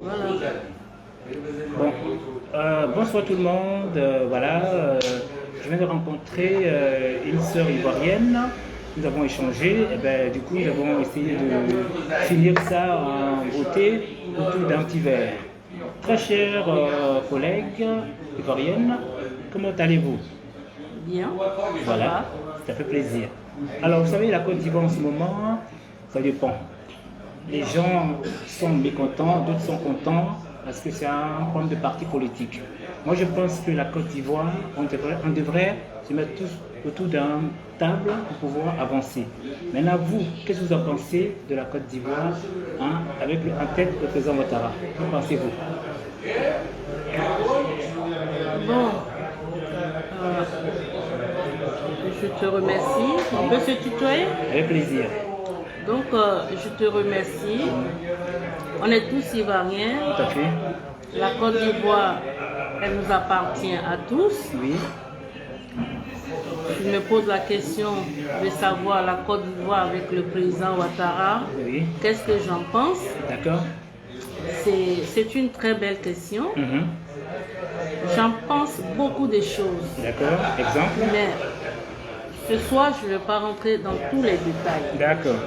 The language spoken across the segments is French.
Voilà. Bon, bonsoir tout le monde. Je viens de rencontrer une sœur ivoirienne. Nous avons échangé. Et ben, du coup, nous avons essayé de finir ça en beauté autour d'un petit verre. Très chère collègue ivoirienne, comment allez-vous? Bien. Voilà, ça fait plaisir. Alors, vous savez, la Côte d'Ivoire en ce moment, ça dépend. Les gens sont mécontents, d'autres sont contents parce que c'est un problème de parti politique. Moi, je pense que la Côte d'Ivoire, on devrait se mettre tous autour d'une table pour pouvoir avancer. Maintenant, vous, qu'est-ce que vous en pensez de la Côte d'Ivoire avec en tête le président Ouattara? Que pensez-vous? Bon, euh, je te remercie. On peut se tutoyer? Avec plaisir. Donc, je te remercie. On est tous Ivoiriens. Tout à fait. La Côte d'Ivoire, elle nous appartient à tous. Oui. Je me pose la question de savoir la Côte d'Ivoire avec le président Ouattara. Oui. Qu'est-ce que j'en pense? D'accord. C'est une très belle question. Mhm. J'en pense beaucoup de choses. D'accord. Exemple. Mais ce soir, je ne vais pas rentrer dans tous les détails. D'accord.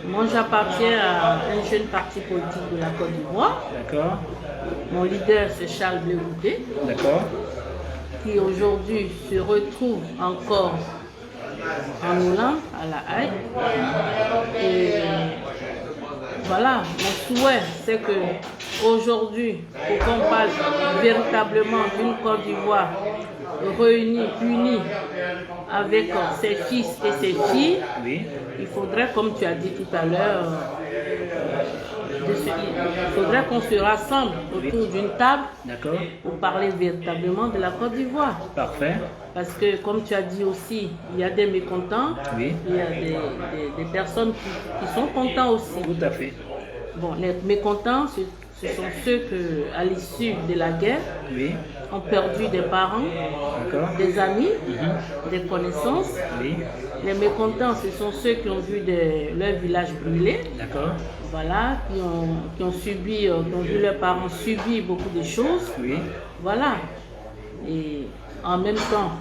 Moi, j'appartiens à un jeune parti politique de la Côte d'Ivoire. D'accord. Mon leader, c'est Charles Blé Goudé, D'accord. qui aujourd'hui se retrouve encore en Hollande, à La Haye. Et voilà, mon souhait, c'est que aujourd'hui, pour qu'on parle véritablement d'une Côte d'Ivoire réunie, unie, avec ses fils et ses filles, Oui. il faudrait, comme tu as dit tout à l'heure, il faudrait qu'on se rassemble autour d'une table D'accord. pour parler véritablement de la Côte d'Ivoire. Parfait. Parce que, comme tu as dit aussi, il y a des mécontents, Oui. il y a des personnes qui sont contents aussi. Tout à fait. Bon, les mécontents, ce sont ceux qui, à l'issue de la guerre, Oui. ont perdu des parents, D'accord. des amis, des connaissances. Oui. Les mécontents, ce sont ceux qui ont vu leur village brûler, D'accord. voilà, qui ont vu leurs parents subir beaucoup de choses. Oui. Voilà. Et en même temps,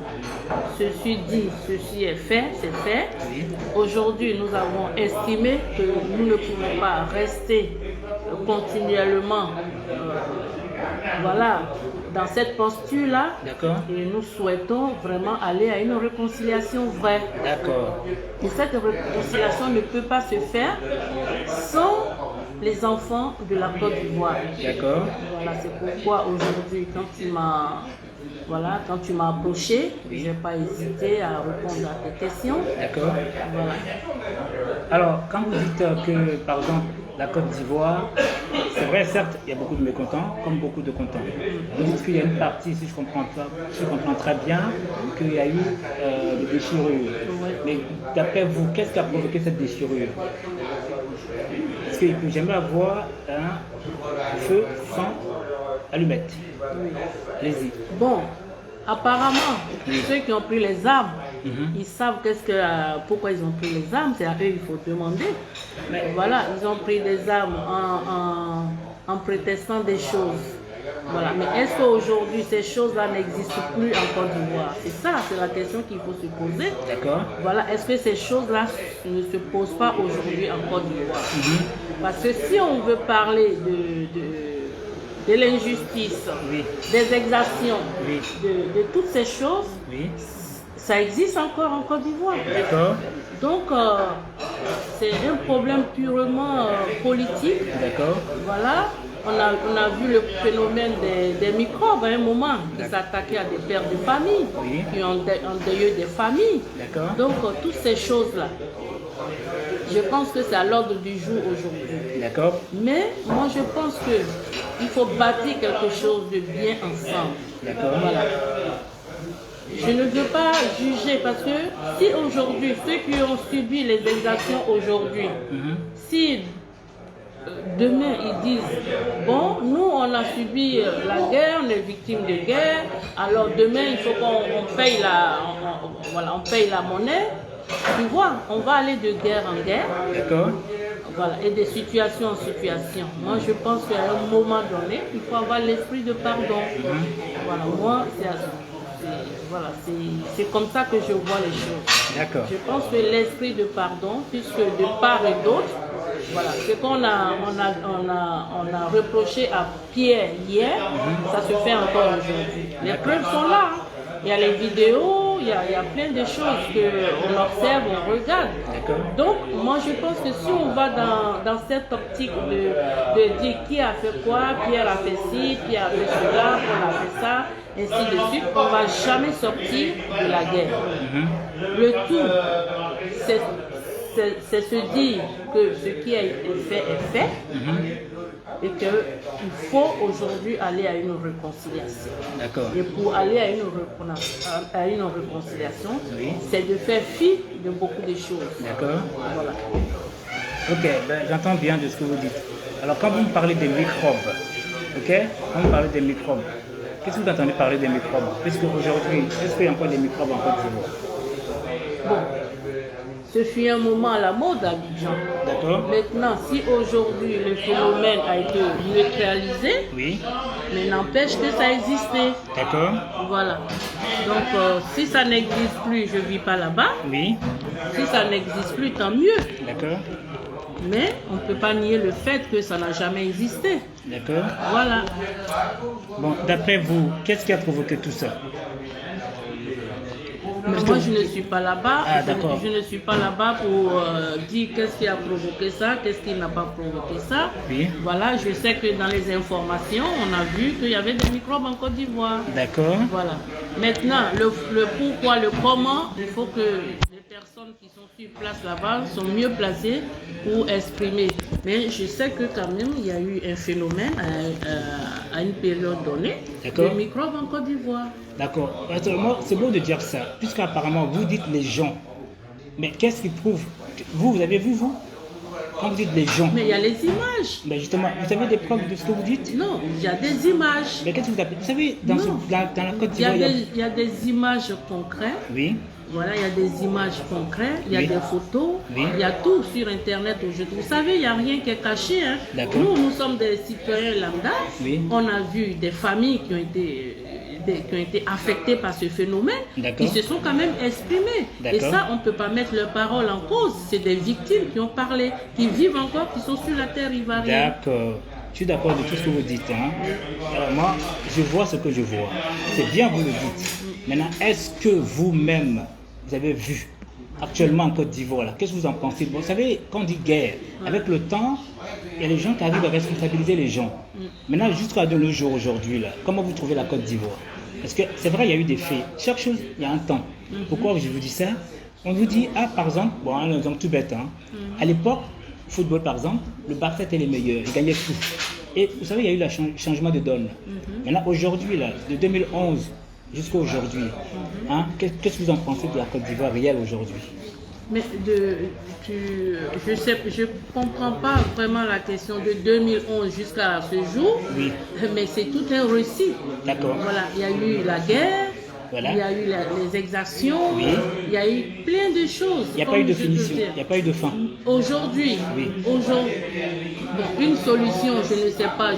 ceci dit, ceci est fait, c'est fait. Oui. Aujourd'hui, nous avons estimé que nous ne pouvons pas rester continuellement voilà, dans cette posture-là. D'accord. Et nous souhaitons vraiment aller à une réconciliation vraie. D'accord. Et cette réconciliation ne peut pas se faire sans les enfants de la Côte d'Ivoire. D'accord. Voilà, c'est pourquoi aujourd'hui, quand tu m'as approché, Oui. je n'ai pas hésité à répondre à tes questions. D'accord. Voilà. Alors, quand vous dites que, par exemple, la Côte d'Ivoire, c'est vrai, certes, il y a beaucoup de mécontents, comme beaucoup de contents. Vous dites qu'il y a une partie, si je comprends très bien, qu'il y a eu des déchirures. Oui. Mais d'après vous, qu'est-ce qui a provoqué cette déchirure? Parce qu'il peut jamais avoir un feu sans allumette. Oui. Allez-y. Bon, apparemment, ceux qui ont pris les armes, ils savent pourquoi ils ont pris les armes, c'est à eux qu'il faut demander. Mais voilà, ils ont pris des armes en prétextant des choses. Voilà. Mais est-ce qu'aujourd'hui ces choses-là n'existent plus en Côte d'Ivoire? C'est la question qu'il faut se poser. D'accord. Voilà, est-ce que ces choses-là ne se posent pas aujourd'hui en Côte d'Ivoire? Parce que si on veut parler de l'injustice, Oui. des exactions, Oui. de toutes ces choses, Oui. ça existe encore en Côte d'Ivoire. D'accord. Donc, c'est un problème purement politique. D'accord. Voilà, on a vu le phénomène des microbes à un moment qui s'attaquaient à des pères de famille, Oui. qui ont endeuillé des familles. D'accord. Donc, toutes ces choses-là, je pense que c'est à l'ordre du jour aujourd'hui. D'accord. Mais moi, je pense qu'il faut bâtir quelque chose de bien ensemble. D'accord. Voilà. Je ne veux pas juger parce que si aujourd'hui, ceux qui ont subi les exactions aujourd'hui, si demain ils disent, bon, nous on a subi la guerre, on est victime de guerre, alors demain il faut qu'on paye on paye la monnaie, tu vois, on va aller de guerre en guerre. D'accord. Voilà, et de situation en situation. Moi, je pense qu'à un moment donné, il faut avoir l'esprit de pardon. Voilà, moi, c'est comme ça que je vois les choses. D'accord. Je pense que l'esprit de pardon, puisque de part et d'autre, voilà, ce qu'on on a reproché à Pierre hier, ça se fait encore aujourd'hui. Les preuves sont là. Hein. Il y a les vidéos, il y a plein de choses qu'on observe, on regarde. Donc, moi, je pense que si on va dans cette optique de dire qui a fait quoi, Pierre a fait ci, Pierre a fait cela, Paul a fait ça, ainsi de suite, on ne va jamais sortir de la guerre. Le tout, c'est se dire que ce qui a été fait est fait. Et qu'il faut aujourd'hui aller à une réconciliation. D'accord. Et pour aller à une réconciliation, c'est de faire fi de beaucoup de choses. D'accord. Voilà. Ok, ben, j'entends bien de ce que vous dites. Alors quand vous me parlez des microbes, ok, quand vous parlez des microbes, qu'est-ce que vous entendez parler des microbes? Puisque aujourd'hui, est-ce qu'il y a encore des microbes en Côte d'Ivoire? Bon. Ce fut un moment à la mode à Abidjan. D'accord. Maintenant, si aujourd'hui le phénomène a été neutralisé, Oui. mais n'empêche que ça existait. D'accord. Voilà. Donc, si ça n'existe plus, je ne vis pas là-bas. Oui. Si ça n'existe plus, tant mieux. D'accord. Mais on ne peut pas nier le fait que ça n'a jamais existé. D'accord. Voilà. Bon, d'après vous, qu'est-ce qui a provoqué tout ça? Mais moi, je ne suis pas là-bas. Ah, d'accord. Je ne suis pas là-bas pour dire qu'est-ce qui a provoqué ça, qu'est-ce qui n'a pas provoqué ça. Oui. Voilà, je sais que dans les informations, on a vu qu'il y avait des microbes en Côte d'Ivoire. D'accord. Voilà. Maintenant, le pourquoi, le comment, il faut que les personnes qui sont sur place là-bas sont mieux placées pour exprimer. Mais je sais que quand même, il y a eu un phénomène à une période donnée de microbes en Côte d'Ivoire. D'accord. C'est beau de dire ça, puisqu'apparemment vous dites les gens. Mais qu'est-ce qui prouve? Vous avez vu, vous? Quand vous dites les gens. Mais il y a les images. Mais justement, vous avez des preuves de ce que vous dites? Non, il y a des images. Mais qu'est-ce que vous appelez? Vous savez, dans la Côte d'Ivoire, il y a des images concrètes. Oui. Voilà, il y a des images concrètes, il y a des photos, il y a tout sur Internet aujourd'hui. Vous savez, il n'y a rien qui est caché. Hein. Nous sommes des citoyens lambda. On a vu des familles qui ont été affectées par ce phénomène, qui se sont quand même exprimées. Et ça, on ne peut pas mettre leur parole en cause. C'est des victimes qui ont parlé, qui vivent encore, qui sont sur la terre ivoirienne. D'accord. Je suis d'accord de tout ce que vous dites. Hein. Alors moi, je vois ce que je vois. C'est bien, vous le dites. Maintenant, est-ce que vous-même, vous avez vu actuellement en Côte d'Ivoire, qu'est-ce que vous en pensez? Bon, vous savez, quand on dit guerre, avec le temps, il y a des gens qui arrivent à responsabiliser les gens. Maintenant, jusqu'à de nos jours aujourd'hui, comment vous trouvez la Côte d'Ivoire? Parce que c'est vrai, il y a eu des faits. Chaque chose, il y a un temps. Pourquoi je vous dis ça? On vous dit, par exemple, bon, un exemple tout bête, hein. À l'époque, football par exemple, le Barça était les meilleurs, ils gagnaient tout. Et vous savez, il y a eu le changement de donne. Maintenant, aujourd'hui, de 2011 jusqu'à aujourd'hui, hein, qu'est-ce que vous en pensez de la Côte d'Ivoire réelle aujourd'hui? Mais je ne comprends pas vraiment la question de 2011 jusqu'à ce jour, mais c'est tout un récit. D'accord. Voilà, il y a eu la guerre. Voilà. Il y a eu les exactions, il y a eu plein de choses. Il n'y a pas eu de finition, il n'y a pas eu de fin. Aujourd'hui, bon, une solution, je ne sais pas,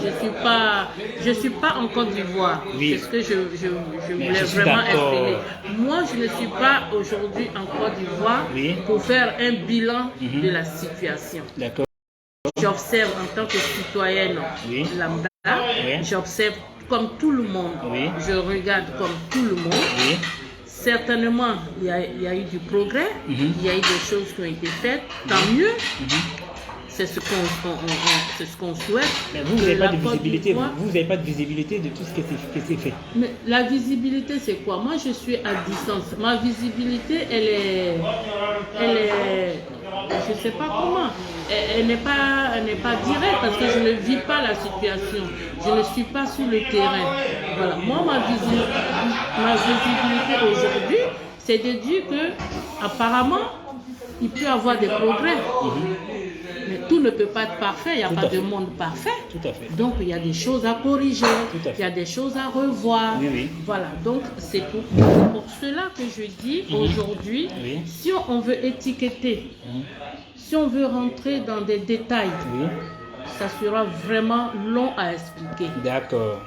je suis pas en Côte d'Ivoire. C'est ce que je voulais vraiment exprimer. Moi, je ne suis pas aujourd'hui en Côte d'Ivoire pour faire un bilan de la situation. D'accord. J'observe en tant que citoyenne lambda, j'observe comme tout le monde, je regarde comme tout le monde. Certainement, il y a eu du progrès, il y a eu des choses qui ont été faites, tant mieux. C'est ce qu'on souhaite. Mais vous n'avez pas de visibilité, vous n'avez pas de visibilité de tout ce qui s'est fait. Mais la visibilité, c'est quoi? Moi, je suis à distance. Ma visibilité, elle est je ne sais pas comment. Elle n'est pas directe parce que je ne vis pas la situation. Je ne suis pas sur le terrain. Voilà. Moi, ma visibilité aujourd'hui, c'est de dire que apparemment, il peut y avoir des progrès. Mais tout ne peut pas être parfait, il n'y a pas de monde parfait. Tout à fait. Donc il y a des choses à corriger, il y a des choses à revoir. Oui, oui. Voilà, donc c'est pour cela que je dis aujourd'hui, si on veut étiqueter, si on veut rentrer dans des détails, ça sera vraiment long à expliquer. D'accord.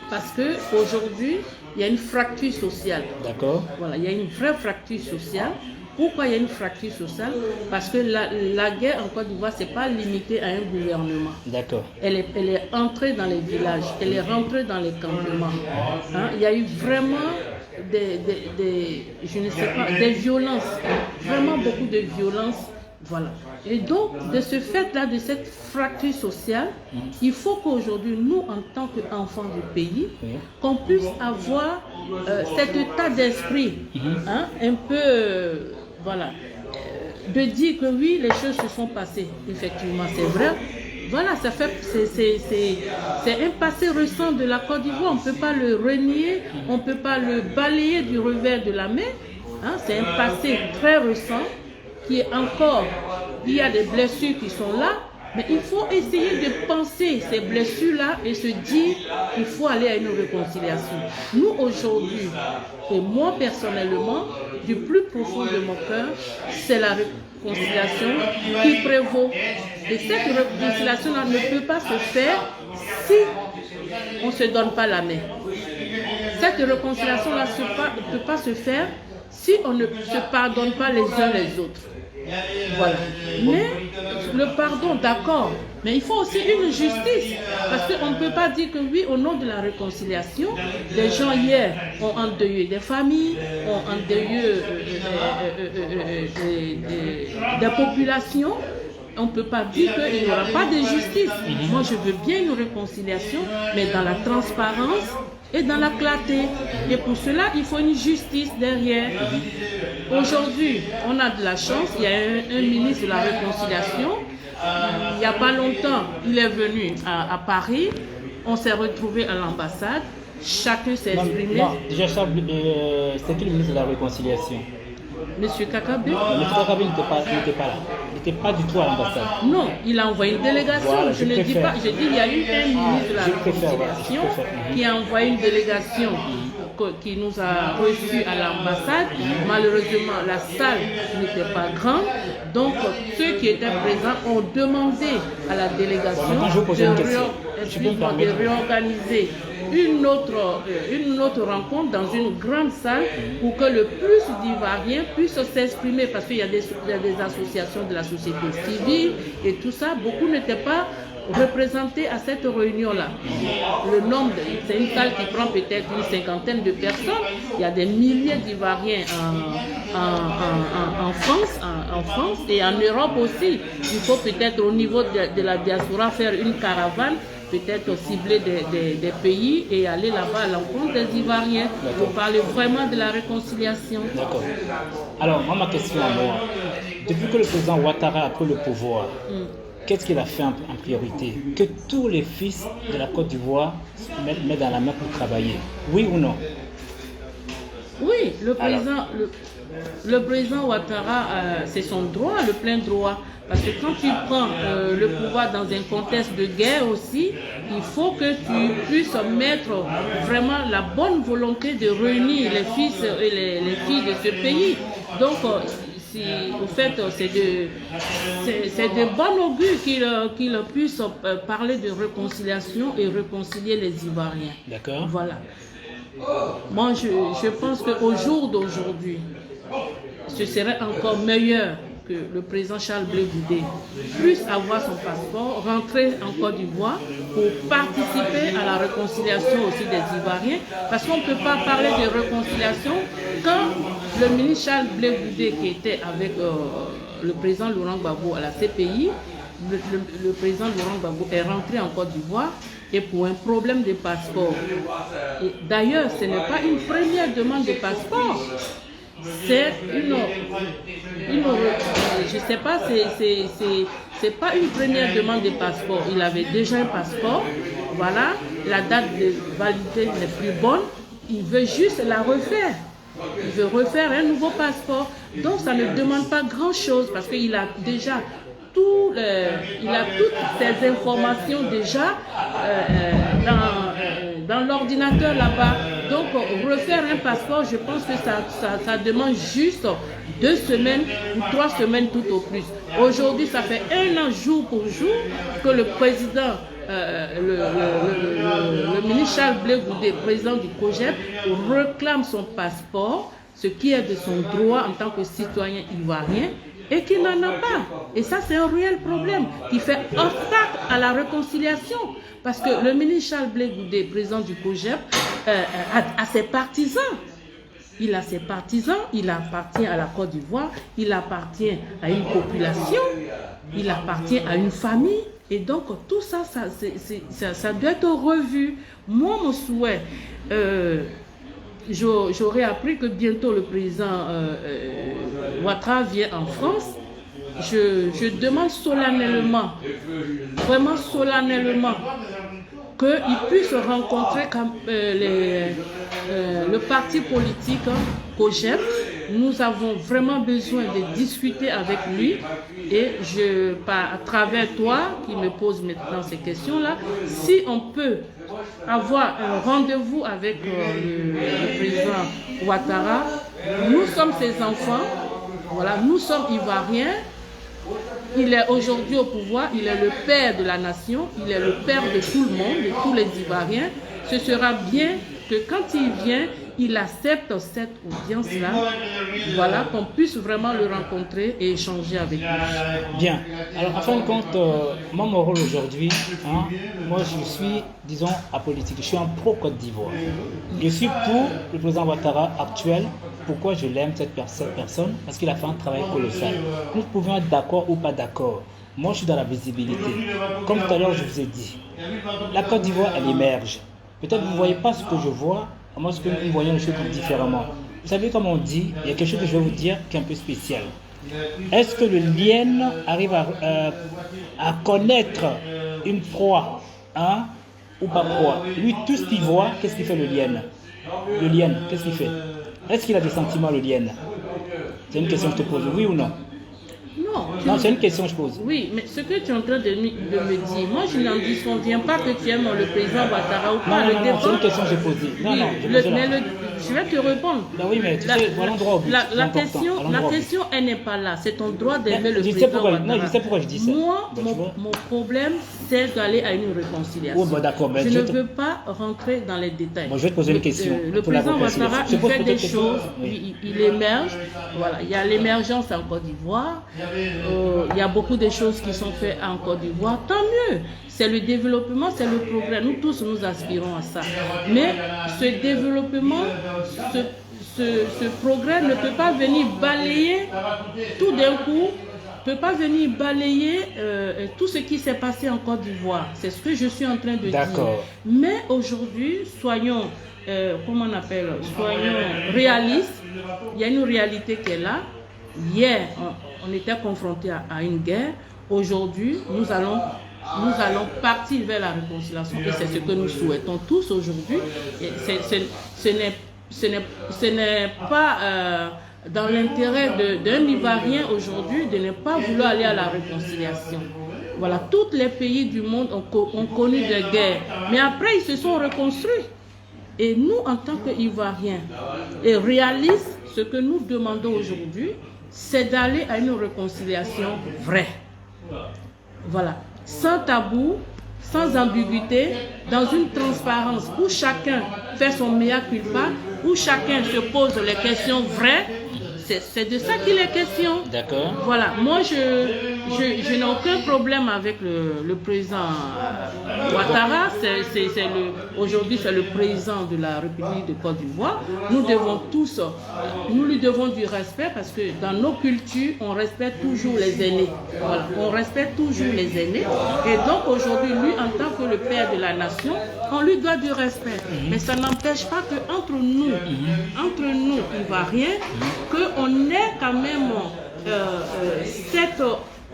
Parce qu'aujourd'hui, il y a une fracture sociale. D'accord. Voilà, il y a une vraie fracture sociale. Pourquoi il y a une fracture sociale? Parce que la guerre en Côte d'Ivoire, ce n'est pas limité à un gouvernement. D'accord. Elle est entrée dans les villages, elle est rentrée dans les campements. Hein? Il y a eu vraiment je ne sais pas, des violences, vraiment beaucoup de violences. Voilà. Et donc, de ce fait-là, de cette fracture sociale, il faut qu'aujourd'hui, nous, en tant qu'enfants du pays, qu'on puisse avoir cet état d'esprit, hein, un peu, voilà, de dire que oui, les choses se sont passées. Effectivement, c'est vrai. Voilà, ça fait, c'est un passé récent de la Côte d'Ivoire. On ne peut pas le renier, on ne peut pas le balayer du revers de la main. Hein, c'est un passé très récent qui est encore, il y a des blessures qui sont là, mais il faut essayer de penser ces blessures-là et se dire qu'il faut aller à une réconciliation. Nous, aujourd'hui, et moi personnellement, du plus profond de mon cœur, c'est la réconciliation qui prévaut. Et cette réconciliation-là ne peut pas se faire si on ne se donne pas la main. Cette réconciliation-là ne peut pas se faire si on ne se pardonne pas les uns les autres. Voilà. Mais le pardon, d'accord, mais il faut aussi une justice. Parce qu'on ne peut pas dire que oui, au nom de la réconciliation, les gens hier ont endeuillé des familles, ont endeuillé des populations. On ne peut pas dire qu'il n'y aura pas de justice. Moi, je veux bien une réconciliation, mais dans la transparence et dans la clarté. Et pour cela, il faut une justice derrière. Aujourd'hui, on a de la chance, il y a un ministre de la réconciliation. Il n'y a pas longtemps, il est venu à Paris. On s'est retrouvés à l'ambassade. Chacun s'est exprimé. Non, déjà, c'est qui le ministre de la réconciliation? Monsieur Kakabe. Monsieur Kakabe n'était pas là. Il n'était pas du tout à l'ambassade. Non, il a envoyé une délégation. Voilà, je ne dis pas, je dis il y a eu un ministre de la réconciliation qui a envoyé une délégation qui nous a reçus à l'ambassade. Malheureusement, la salle n'était pas grande. Donc, ceux qui étaient présents ont demandé à la délégation de réorganiser une autre rencontre dans une grande salle pour que le plus d'Ivoiriens puissent s'exprimer, parce qu'il y a des associations de la société civile et tout ça. Beaucoup n'étaient pas représentés à cette réunion-là. Le nombre, c'est une salle qui prend peut-être une cinquantaine de personnes. Il y a des milliers d'Ivoiriens en France et en Europe aussi. Il faut peut-être au niveau de la diaspora faire une caravane, peut-être cibler des pays et aller là-bas à l'encontre des Ivoiriens pour parler vraiment de la réconciliation. D'accord. Alors, moi, ma question à moi, depuis que le président Ouattara a pris le pouvoir, qu'est-ce qu'il a fait en priorité? Que tous les fils de la Côte d'Ivoire mettent dans la main pour travailler. Oui ou non? Oui, le président Ouattara, c'est son droit, le plein droit. Parce que quand tu prends le pouvoir dans un contexte de guerre aussi, il faut que tu puisses mettre vraiment la bonne volonté de réunir les fils et les filles de ce pays. Donc, au fait, c'est de bon augure qu'il puisse parler de réconciliation et réconcilier les Ivoiriens. D'accord. Voilà. Moi, je pense qu'au jour d'aujourd'hui, ce serait encore meilleur que le président Charles Blé Goudé puisse avoir son passeport, rentrer en Côte d'Ivoire pour participer à la réconciliation aussi des Ivoiriens, parce qu'on ne peut pas parler de réconciliation quand le ministre Charles Blé Goudé, qui était avec le président Laurent Gbagbo à la CPI, le président Laurent Gbagbo est rentré en Côte d'Ivoire et pour un problème de passeport. D'ailleurs, ce n'est pas une première demande de passeport. C'est je sais pas, c'est pas une première demande de passeport. Il avait déjà un passeport, voilà, la date de validité n'est plus bonne, il veut juste la refaire. Il veut refaire un nouveau passeport. Donc ça ne demande pas grand chose parce qu'il a déjà toutes ces informations déjà dans l'ordinateur là-bas. Donc, refaire un passeport, je pense que ça demande juste 2 semaines ou 3 semaines tout au plus. Aujourd'hui, ça fait 1 an jour pour jour que le président, le ministre Charles Blé Goudé, président du COJEP, réclame son passeport, ce qui est de son droit en tant que citoyen ivoirien, et qu'il n'en a pas. Et ça, c'est un réel problème qui fait obstacle à la réconciliation. Parce que le ministre Charles Blé Goudé, président du COJEP, a ses partisans. Il a ses partisans, il appartient à la Côte d'Ivoire, il appartient à une population, il appartient à une famille. Et donc, tout ça, ça doit être revu. Moi, mon souhait, j'aurais appris que bientôt le président Ouattara vient en France. Je demande solennellement, vraiment solennellement, qu'il puisse rencontrer le parti politique COJEP. Nous avons vraiment besoin de discuter avec lui et à travers toi qui me pose maintenant ces questions-là, si on peut avoir un rendez-vous avec le président Ouattara, nous sommes ses enfants, voilà, nous sommes ivoiriens. Il est aujourd'hui au pouvoir, il est le père de la nation, il est le père de tout le monde, de tous les Ivoiriens. Ce sera bien que quand il vient, il accepte cette audience-là, voilà, qu'on puisse vraiment le rencontrer et échanger avec lui. Bien. Alors, en fin de compte, moi, mon rôle aujourd'hui, moi, je suis, disons, apolitique. Je suis un pro-Côte d'Ivoire. Je suis pour le président Ouattara actuel. Pourquoi je l'aime, cette personne? Parce qu'il a fait un travail colossal. Nous pouvons être d'accord ou pas d'accord. Moi, je suis dans la visibilité. Comme tout à l'heure, je vous ai dit, la Côte d'Ivoire, elle émerge. Peut-être que vous ne voyez pas ce que je vois. Moi, ce que nous voyons les choses différemment. Vous savez, comme on dit, il y a quelque chose que je vais vous dire qui est un peu spécial. Est-ce que le lien arrive à connaître une proie, ou pas proie? Lui, tout ce qu'il voit, qu'est-ce qu'il fait le lien? Le lien, qu'est-ce qu'il fait? Est-ce qu'il a des sentiments, le lien? C'est une question que je te pose, oui ou non? Non, c'est une question que je pose. Oui, mais ce que tu es en train de me dire, moi je n'en disconviens pas que tu aimes le président Ouattara ou pas. Non, c'est une question que j'ai posée. Non, je vais te répondre. Ben oui, mais tu sais, allons droit au but. La question, elle n'est pas là. C'est ton droit d'aimer le président Ouattara. Non, je sais pourquoi je dis ça. Moi, mon problème, c'est d'aller à une réconciliation. Oh, bon, d'accord, je ne veux pas rentrer dans les détails. Bon, je vais te poser une question. Le président Ouattara, il fait des choses, il émerge. Voilà, il y a l'émergence en Côte d'Ivoire. Il y a beaucoup de choses qui sont faites en Côte d'Ivoire, tant mieux. C'est le développement, c'est le progrès. Nous tous, nous aspirons à ça. Mais ce développement, ce progrès ne peut pas venir balayer tout d'un coup, ne peut pas venir balayer tout ce qui s'est passé en Côte d'Ivoire. C'est ce que je suis en train de dire. Mais aujourd'hui, soyons, soyons réalistes. Il y a une réalité qui est là. Hier, on était confronté à une guerre. Aujourd'hui, nous allons partir vers la réconciliation et c'est ce que nous souhaitons tous aujourd'hui. Ce n'est pas dans l'intérêt d'un Ivoirien aujourd'hui de ne pas vouloir aller à la réconciliation. Voilà, tous les pays du monde ont connu des guerres, mais après ils se sont reconstruits. Et nous, en tant qu'Ivoiriens et réalistes, ce que nous demandons aujourd'hui, c'est d'aller à une réconciliation vraie. Voilà, sans tabou, sans ambiguïté, dans une transparence où chacun fait son mea culpa, où chacun se pose les questions vraies. C'est de ça qu'il est question. D'accord. Voilà, moi je n'ai aucun problème avec le président Ouattara. Aujourd'hui c'est le président de la République de Côte d'Ivoire. Nous lui devons du respect parce que dans nos cultures, on respecte toujours les aînés. Voilà, on respecte toujours les aînés. Et donc aujourd'hui, lui en tant que le père de la nation, on lui doit du respect. Mais ça n'empêche pas qu'entre nous, Ivoiriens, qu'on ait quand même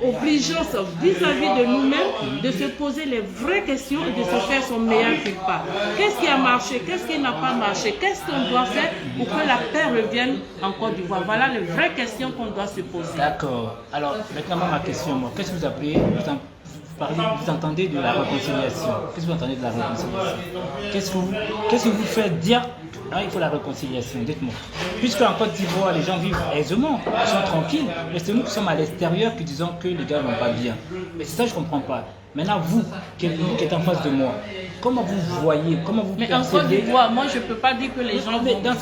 obligeance vis-à-vis de nous-mêmes de se poser les vraies questions et de se faire son meilleur culpa. Qu'est-ce qui a marché? Qu'est-ce qui n'a pas marché? Qu'est-ce qu'on doit faire pour que la paix revienne en Côte d'Ivoire? Voilà les vraies questions qu'on doit se poser. D'accord. Alors, maintenant, ma question, moi, qu'est-ce que vous appelez, vous entendez de la réconciliation? Qu'est-ce que vous entendez de la réconciliation? Qu'est-ce que vous faites dire? Ah, il faut la réconciliation, dites-moi. Puisque en Côte d'Ivoire, les gens vivent aisément, ils sont tranquilles, mais c'est nous qui sommes à l'extérieur qui disons que les gars vont pas bien. Mais c'est ça que je ne comprends pas. Maintenant, vous, qui êtes en face de moi, comment vous voyez, comment vous percevez? Mais en Côte d'Ivoire, moi, je ne peux pas dire que les gens vont bien,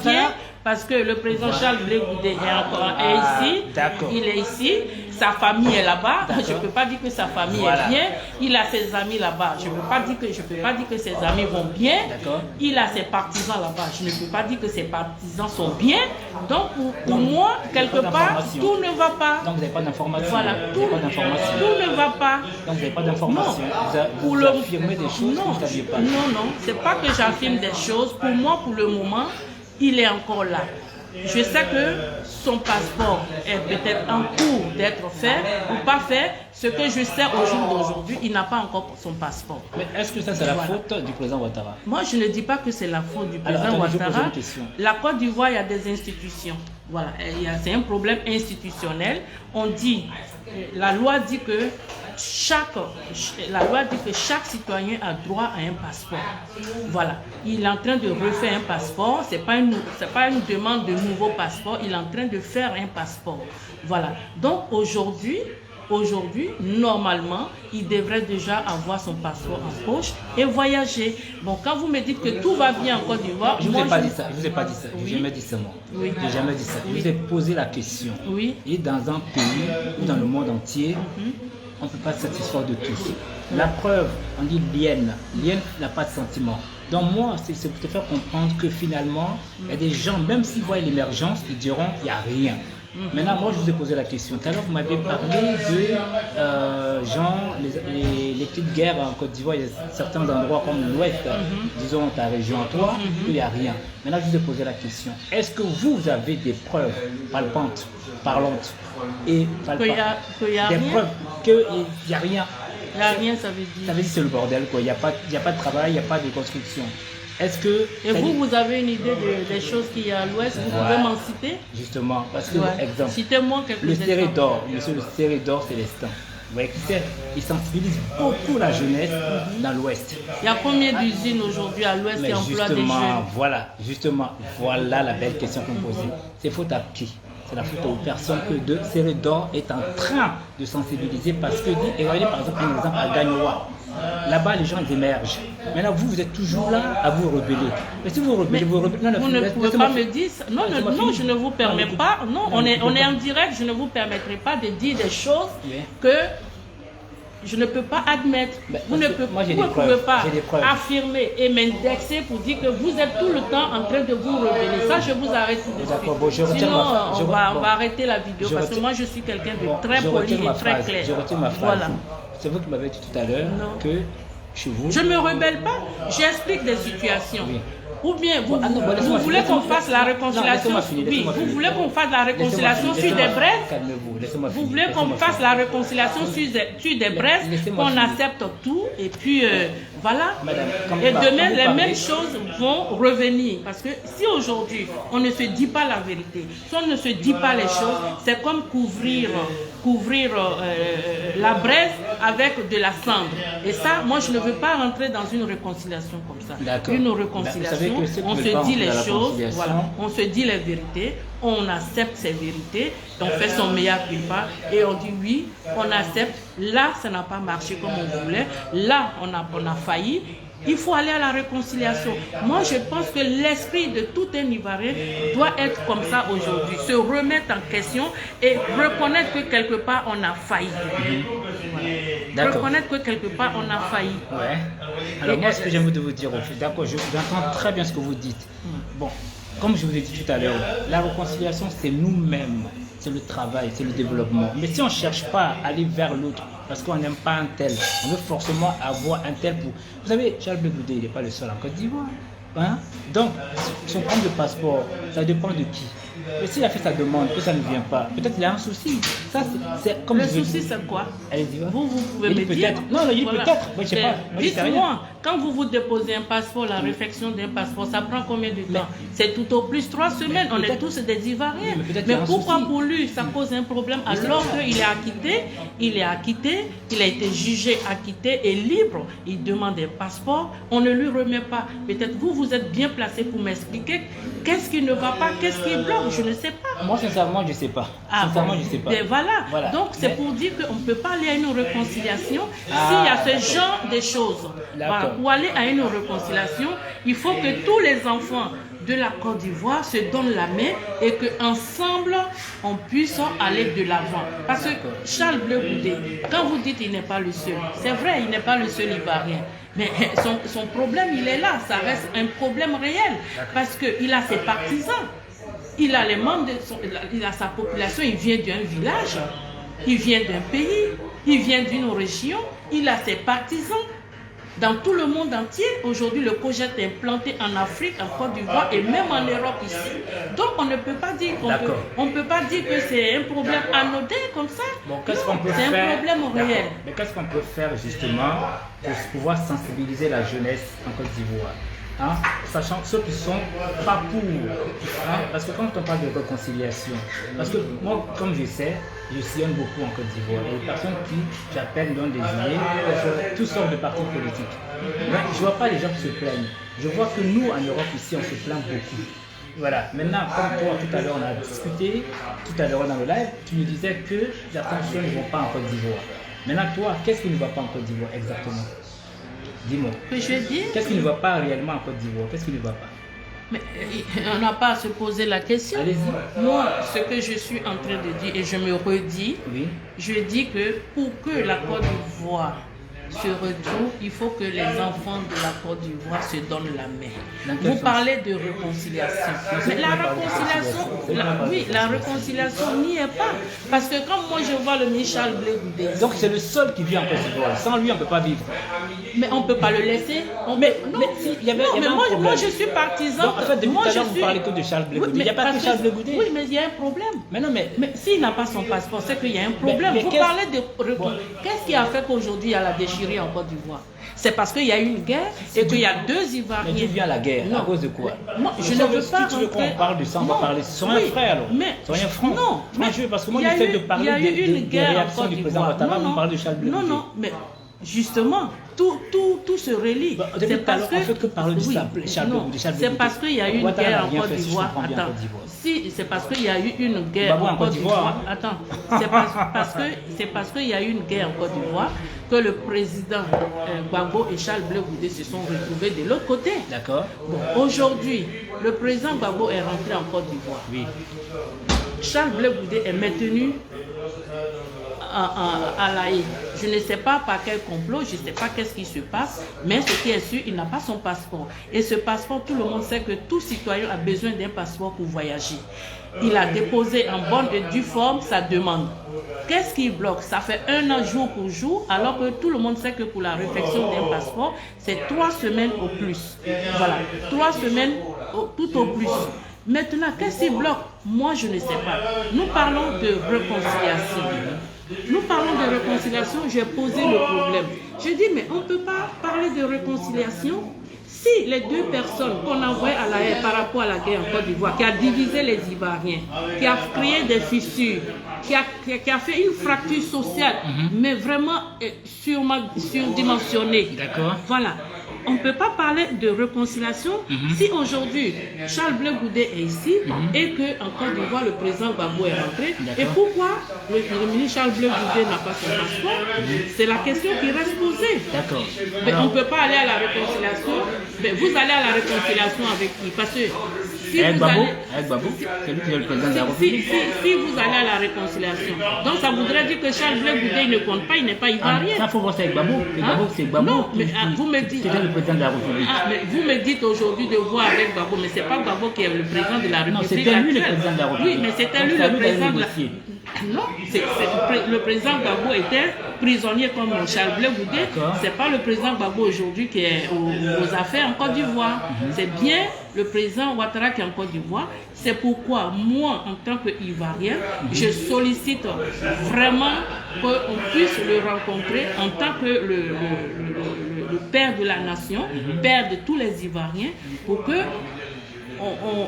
parce que le président Charles Blé Goudé est ici, il est ici, sa famille est là-bas, je ne peux pas dire que sa famille est bien, il a ses amis là-bas, je ne peux pas dire que ses amis vont bien, il a ses partisans là-bas, je ne peux pas dire que ses partisans sont bien, donc pour moi, quelque part, tout ne va pas. Donc vous n'avez pas d'information. Voilà, tout ne va pas. Donc vous n'avez pas d'information. Vous affirmez des choses que vous ne saviez pas. Non, c'est pas que j'affirme des choses, pour moi, pour le moment, il est encore là. Je sais que son passeport est peut-être en cours d'être fait ou pas fait. Ce que je sais au jour d'aujourd'hui, il n'a pas encore son passeport. Mais est-ce que ça, c'est la faute du président Ouattara? Moi, je ne dis pas que c'est la faute du président Ouattara. La Côte d'Ivoire, il y a des institutions. Voilà, c'est un problème institutionnel. On dit, la loi dit que chaque citoyen a droit à un passeport. Voilà. Il est en train de refaire un passeport. C'est pas une demande de nouveau passeport. Il est en train de faire un passeport. Voilà. Donc aujourd'hui, normalement, il devrait déjà avoir son passeport en poche et voyager. Bon, quand vous me dites que tout va bien en Côte d'Ivoire... Je ne vous ai pas dit ça. Je vous ai pas dit ça. J'ai jamais dit ça, moi. Oui. J'ai jamais dit ça. Je vous ai posé la question. Oui. Et dans un pays ou dans le monde entier, on ne peut pas se satisfaire de tous. La preuve, on dit Lien n'a pas de sentiment. Donc moi, c'est pour te faire comprendre que finalement, il y a des gens, même s'ils voient l'émergence, ils diront qu'il n'y a rien. Maintenant, moi, je vous ai posé la question. Tout à l'heure, vous m'avez parlé de les petites guerres en Côte d'Ivoire. Il y a certains endroits comme l'Ouest, disons ta région à toi, où il n'y a rien. Maintenant, je vous ai posé la question. Est-ce que vous avez des preuves palpantes, parlantes et palpantes, des preuves qu'il n'y a rien? Il n'y a rien, ça veut dire? Ça veut dire que c'est le bordel, quoi. Il n'y a pas de travail, il n'y a pas de construction. Est-ce que... Et vous avez une idée des choses qu'il y a à l'Ouest? Vous pouvez m'en citer? Justement, parce que, exemple, citez-moi quelques le exemples. Cérédor, monsieur le Cérédor Célestin, vous voyez qui c'est? Il sensibilise beaucoup la jeunesse dans l'Ouest. Il y a combien d'usines aujourd'hui à l'Ouest qui emploient des jeunes? Voilà la belle question que vous me posez. C'est faute à qui? C'est la faute aux personnes que de Cérédor est en train de sensibiliser parce que, et regardez par exemple un exemple à Gagnoa. Là-bas, les gens ils émergent. Maintenant, vous êtes toujours là à vous rebeller. Mais si vous rebellez, vous ne pouvez pas me dire ça. Non, je ne vous permets pas. Non, on est en direct. Je ne vous permettrai pas de dire des choses que je ne peux pas admettre. Vous ne pouvez pas affirmer et m'indexer pour dire que vous êtes tout le temps en train de vous rebeller. Ça, je vous arrête tout de suite. Sinon, on va arrêter la vidéo parce que moi, je suis quelqu'un de très poli et très clair. Je retiens ma phrase. Voilà. C'est vous qui m'avez dit tout à l'heure que chez vous... Je ne me rebelle pas, j'explique des situations. Oui. Ou bien, vous voulez qu'on fasse la réconciliation? Oui, vous voulez qu'on fasse la réconciliation sur des braises? Vous voulez qu'on fasse la réconciliation sur des braises, qu'on accepte tout et puis voilà. Et demain, les mêmes choses vont revenir. Parce que si aujourd'hui, on ne se dit pas la vérité, si on ne se dit pas les choses, c'est comme couvrir la braise avec de la cendre. Et ça, moi, je ne veux pas rentrer dans une réconciliation comme ça. Une réconciliation, on se dit les choses, voilà, on se dit les vérités, on accepte ces vérités, on fait son meilleur culpa et on dit oui, on accepte. Là, ça n'a pas marché comme on voulait. Là, on a failli. Il faut aller à la réconciliation. Moi, je pense que l'esprit de tout un Ivoirien doit être comme ça aujourd'hui. Se remettre en question et reconnaître que quelque part, on a failli. Voilà. Reconnaître que quelque part, on a failli. Ouais. Alors, moi, ce que j'aime de vous dire, d'accord, j'entends très bien ce que vous dites. Bon, comme je vous ai dit tout à l'heure, la réconciliation, c'est nous-mêmes. C'est le travail, c'est le développement. Mais si on ne cherche pas à aller vers l'autre, parce qu'on n'aime pas un tel, on veut forcément avoir un tel pour... Vous savez, Charles Blé Goudé, il n'est pas le seul en Côte d'Ivoire. Hein? Donc, son problème de passeport, ça dépend de qui? Mais s'il a fait sa demande, que ça ne vient pas, peut-être qu'il a un souci. Ça, c'est comme Le je souci, dis. c'est quoi? Allez-y, va. Vous pouvez Il me dit dire. peut-être. Non, il dit Voilà. peut-être. Moi, je sais pas. Moi, je sais rien. Dites-moi, quand vous déposez un passeport, la réflexion d'un passeport, ça prend combien de temps? C'est tout au plus 3 semaines. On est tous des Ivoiriens. Mais Mais pourquoi pour lui, ça cause un problème alors qu'il est acquitté, il a été jugé, acquitté et libre. Il demande un passeport, on ne lui remet pas. Peut-être vous êtes bien placé pour m'expliquer qu'est-ce qui ne va pas, qu'est-ce qui bloque, je ne sais pas. Moi, sincèrement, je ne sais pas. Sincèrement, je ne sais pas. Mais voilà. Voilà. Donc c'est pour dire qu'on ne peut pas aller à une réconciliation s'il y a ce genre de choses. Voilà. Pour aller à une réconciliation, il faut que tous les enfants de la Côte d'Ivoire se donnent la main et qu'ensemble, on puisse aller de l'avant. Parce que Charles Blé Goudé, quand vous dites qu'il n'est pas le seul, c'est vrai, il n'est pas le seul Ivoirien. Mais son problème, il est là. Ça reste un problème réel. Parce qu'il a ses partisans. Il a les membres il a sa population, il vient d'un village, il vient d'un pays, il vient d'une région, il a ses partisans. Dans tout le monde entier, aujourd'hui, le projet est implanté en Afrique, en Côte d'Ivoire et même en Europe ici. Donc, on ne peut pas dire que c'est un problème anodin comme ça. Bon, qu'est-ce qu'on peut faire? C'est un problème réel. Mais qu'est-ce qu'on peut faire justement pour pouvoir sensibiliser la jeunesse en Côte d'Ivoire? Hein, sachant ceux qui sont pas pour, hein, parce que quand on parle de réconciliation, parce que moi, comme je sais, je sillonne beaucoup en Côte d'Ivoire, et les personnes qui j'appelle dans des idées, toutes sortes de partis politiques. Mais je vois pas les gens qui se plaignent. Je vois que nous, en Europe, ici, on se plaint beaucoup. Voilà, maintenant, comme toi, tout à l'heure, on a discuté, tout à l'heure dans le live, tu me disais que certaines choses ne vont pas en Côte d'Ivoire. Maintenant, toi, qu'est-ce qui ne va pas en Côte d'Ivoire exactement? Dis-moi. Que je dis? Qu'est-ce qui ne va pas réellement en Côte d'Ivoire? Qu'est-ce qui ne va pas? Mais on n'a pas à se poser la question. Allez-y. Moi, ce que je suis en train de dire, et je me redis, Oui. je dis que pour que la Côte d'Ivoire se retrouve, il faut que les enfants de la Côte d'Ivoire se donnent la main. Vous parlez de réconciliation. Mais la réconciliation, la réconciliation n'y est pas. Parce que quand moi je vois le Michel Blé Goudé. Donc c'est le seul qui vit en Côte d'Ivoire. Sans lui, on ne peut pas vivre. Mais on ne peut pas le laisser. Mais moi je suis partisan. Donc, en fait, depuis tout à l'heure, vous parlez que de Charles Blé Goudé. Il n'y a pas que Charles Blé Goudé. Oui, mais il y a un problème. Mais s'il n'a pas son passeport, c'est qu'il y a un problème. Vous parlez de... Qu'est-ce qui a fait qu'aujourd'hui il y a la déchirure en Côte d'Ivoire? C'est parce qu'il y a eu une guerre et qu'il y a deux Ivoiriens. Mais d'où vient la guerre? À cause de quoi? Moi, je ne veux pas. Si tu veux qu'on parle de ça, on va parler. Soyez un frère alors. Soyez franc. Non, parce que moi, j'essaie de parler des réactions du président Ouattara. Vous parlez de Charles Blé Goudé. Non, mais justement, tout se relie. C'est parce que. En fait, que parler de Charles Blé Goudé. C'est parce qu'il y a eu une guerre en Côte d'Ivoire. Attends. Si, c'est parce qu'il y a eu une guerre en Côte d'Ivoire. Attends. C'est parce qu'il y a eu une guerre en Côte d'Ivoire que le président Gbagbo et Charles Blé Goudé se sont retrouvés de l'autre côté. D'accord. Bon, aujourd'hui, le président Gbagbo est rentré en Côte d'Ivoire. Oui. Charles Blé Goudé est maintenu à La Haye. Je ne sais pas par quel complot, je ne sais pas qu'est-ce qui se passe, mais ce qui est sûr, il n'a pas son passeport. Et ce passeport, tout le monde sait que tout citoyen a besoin d'un passeport pour voyager. Il a déposé en bonne et due forme sa demande. Qu'est-ce qui bloque? Ça fait 1 an jour pour jour, alors que tout le monde sait que pour la réflexion d'un passeport, c'est 3 semaines au plus. Voilà, 3 semaines tout au plus. Maintenant, qu'est-ce qui bloque? Moi, je ne sais pas. Nous parlons de réconciliation. Nous parlons de réconciliation, j'ai posé le problème. Je dis, mais on ne peut pas parler de réconciliation si les deux personnes qu'on envoie à La Haye par rapport à la guerre en Côte d'Ivoire, qui a divisé les Ivoiriens, qui a créé des fissures, qui a fait une fracture sociale, mais vraiment surdimensionnée. D'accord. Voilà. On ne peut pas parler de réconciliation si aujourd'hui Charles Blé Goudé est ici et qu'en Côte d'Ivoire le président Gbagbo est rentré. Et pourquoi le ministre Charles Blé Goudé n'a pas son passeport? C'est la question qui reste posée. D'accord. Mais on ne peut pas aller à la réconciliation. Mais vous allez à la réconciliation avec qui? Parce que si avec vous Gbagbo, allez... c'est lui qui est le président de la République. Si vous allez à la réconciliation, donc ça voudrait dire que Charles Blé Goudé il ne compte pas, il n'est pas ivoirien. Ça faut voir ça avec Gbagbo. C'est Gbagbo. Non, mais vous me dites... C'était le président de la République. Mais vous me dites aujourd'hui de voir avec Gbagbo, mais ce n'est pas Gbagbo qui est le président de la République. Non, c'était lui le président de la République. Oui, mais c'était lui le président de la... Non, le président Gbagbo était prisonnier comme Charles Blé Goudé. C'est pas le président Gbagbo aujourd'hui qui est aux affaires en Côte d'Ivoire. C'est bien le président Ouattara qui est en Côte d'Ivoire. C'est pourquoi moi, en tant qu'Ivoirien, je sollicite vraiment qu'on puisse le rencontrer en tant que le père de la nation, père de tous les Ivoiriens, pour que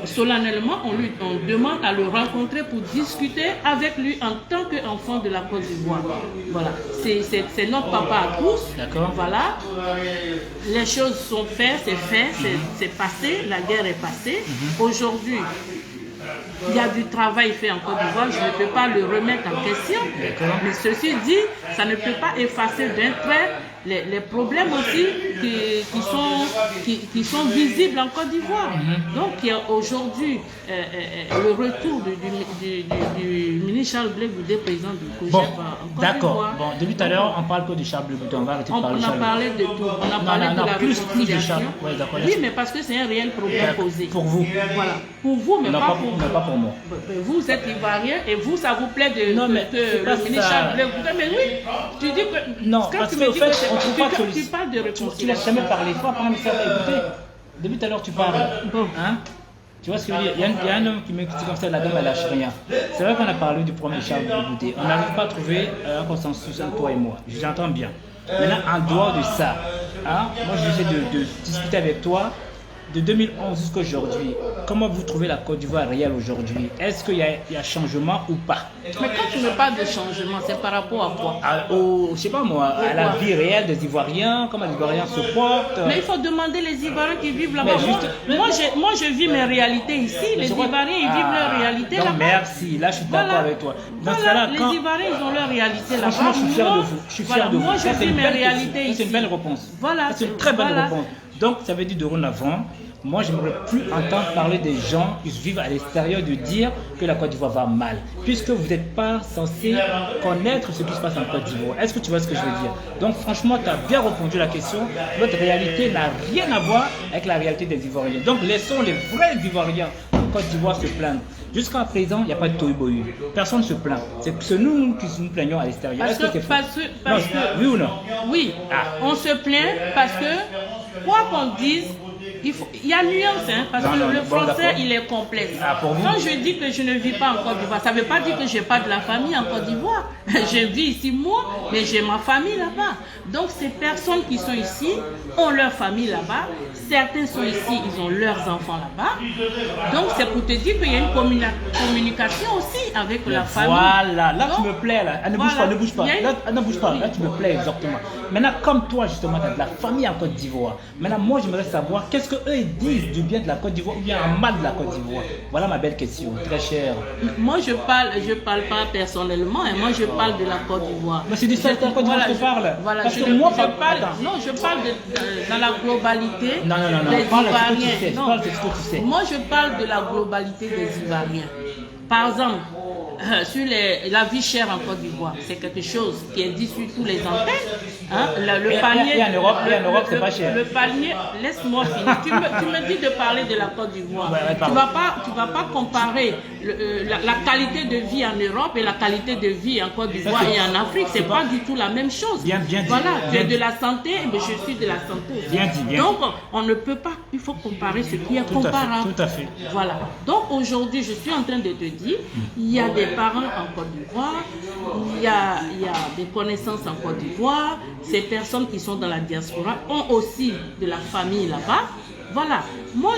solennellement, on demande à le rencontrer pour discuter avec lui en tant qu'enfant de la Côte d'Ivoire. Voilà, c'est notre papa à tous. D'accord. Voilà, les choses sont faites, c'est passé, la guerre est passée. Aujourd'hui, il y a du travail fait en Côte d'Ivoire, je ne peux pas le remettre en question. Mais ceci dit, ça ne peut pas effacer d'un trait les problèmes aussi qui sont visibles en Côte d'Ivoire. Donc il y a aujourd'hui le retour du ministre Charles Blé Goudé, président du COJEP en Côte d'Ivoire. D'accord. Bon, depuis tout à l'heure, on parle que de Charles Blé Goudé, on va arrêter de parler de Charles. On a parlé de tout, on a parlé de la réconciliation. Oui, mais parce que c'est un réel problème posé. Pour vous. Voilà. Pour vous, mais pas pour moi. Mais pas pour moi. Vous êtes Ivoirien et vous, ça vous plaît que le ministre Charles Blé Goudé. Mais oui, tu dis que... Non, parce qu'au fait, on ne trouve pas de tu parles de réconciliation. Tu laisses jamais parler. Toi, par exemple, écoutez, depuis tout à l'heure, tu parles. Hein? Tu vois ce que je veux dire? Il y a un homme qui me dit comme ça, la dame, elle lâche rien. C'est vrai qu'on a parlé du premier Charles Blé Goudé. On n'arrive pas à trouver un consensus entre toi et moi. J'entends bien. Maintenant, en dehors de ça, hein, moi, j'essaie de discuter avec toi de 2011 jusqu'à aujourd'hui. Comment vous trouvez la Côte d'Ivoire réelle aujourd'hui? Est-ce qu'il y a changement ou pas? Mais quand tu me parles de changement, c'est par rapport à quoi? Je sais pas moi, à la vie réelle des Ivoiriens, comment les Ivoiriens se portent. Mais il faut demander les Ivoiriens qui vivent là-bas. Moi, je vis mes réalités ici. Les Ivoiriens, ils vivent leur réalité là-bas. Merci, là je suis d'accord avec toi. Les Ivoiriens, ils ont leur réalité là-bas. Franchement, je suis fier de vous. Je suis fier de vous. Moi, je vis mes réalités ici. C'est une belle réponse. Voilà. C'est une très belle réponse. Donc, ça veut dire dorénavant, moi, je n'aimerais plus entendre parler des gens qui vivent à l'extérieur de dire que la Côte d'Ivoire va mal, puisque vous n'êtes pas censé connaître ce qui se passe en Côte d'Ivoire. Est-ce que tu vois ce que je veux dire? Donc, franchement, tu as bien répondu à la question. Votre réalité n'a rien à voir avec la réalité des Ivoiriens. Donc, laissons les vrais Ivoiriens en Côte d'Ivoire se plaindre. Jusqu'à présent, il n'y a pas de tohu-bohu. Personne ne se plaint. C'est nous qui nous plaignons à l'extérieur. Est-ce que c'est faux? Oui ou non? Oui, on se plaint parce que, quoi qu'on dise, il y a nuance, hein, parce que le français, il est complexe. Quand je dis que je ne vis pas en Côte d'Ivoire, ça ne veut pas dire que je n'ai pas de la famille en Côte d'Ivoire. Je vis ici, moi, mais j'ai ma famille là-bas. Donc, ces personnes qui sont ici ont leur famille là-bas. Certains sont ici, ils ont leurs enfants là-bas. Donc, c'est pour te dire qu'il y a une communication aussi avec la famille. Voilà, là tu me plais, là. Ne bouge pas, ne bouge pas. Là, ne bouge pas, là tu me plais exactement. Maintenant, comme toi, justement, tu as de la famille en Côte d'Ivoire. Maintenant, moi, j'aimerais savoir qu'est-ce qu'eux ils disent du bien de la Côte d'Ivoire ou bien en mal de la Côte d'Ivoire. Voilà ma belle question, très chère. Moi, je parle pas personnellement, et moi, je parle de la Côte d'Ivoire. Mais c'est du seul Côte d'Ivoire que je parle. Voilà, parce que moi, je parle dans la globalité des Ivoiriens. Parle de ce que tu sais. Moi, je parle de la globalité des Ivoiriens. Par exemple, sur la vie chère en Côte d'Ivoire, c'est quelque chose qui est dit sur tous les antennes. Hein? Le panier. Et en Europe, c'est pas cher. Le panier, laisse-moi finir. Tu me dis de parler de la Côte d'Ivoire. Tu vas pas comparer la qualité de vie en Europe et la qualité de vie en Côte d'Ivoire et en Afrique. C'est pas du tout la même chose. Bien dit. Voilà, tu es de la santé, mais je suis de la santé aussi. Bien dit. Donc, on ne peut pas. Il faut comparer ce qui est comparable. Tout à fait. Voilà. Donc aujourd'hui, je suis en train de te dire, il y a des parents en Côte d'Ivoire, il y a des connaissances en Côte d'Ivoire, ces personnes qui sont dans la diaspora ont aussi de la famille là-bas. Voilà. Moi,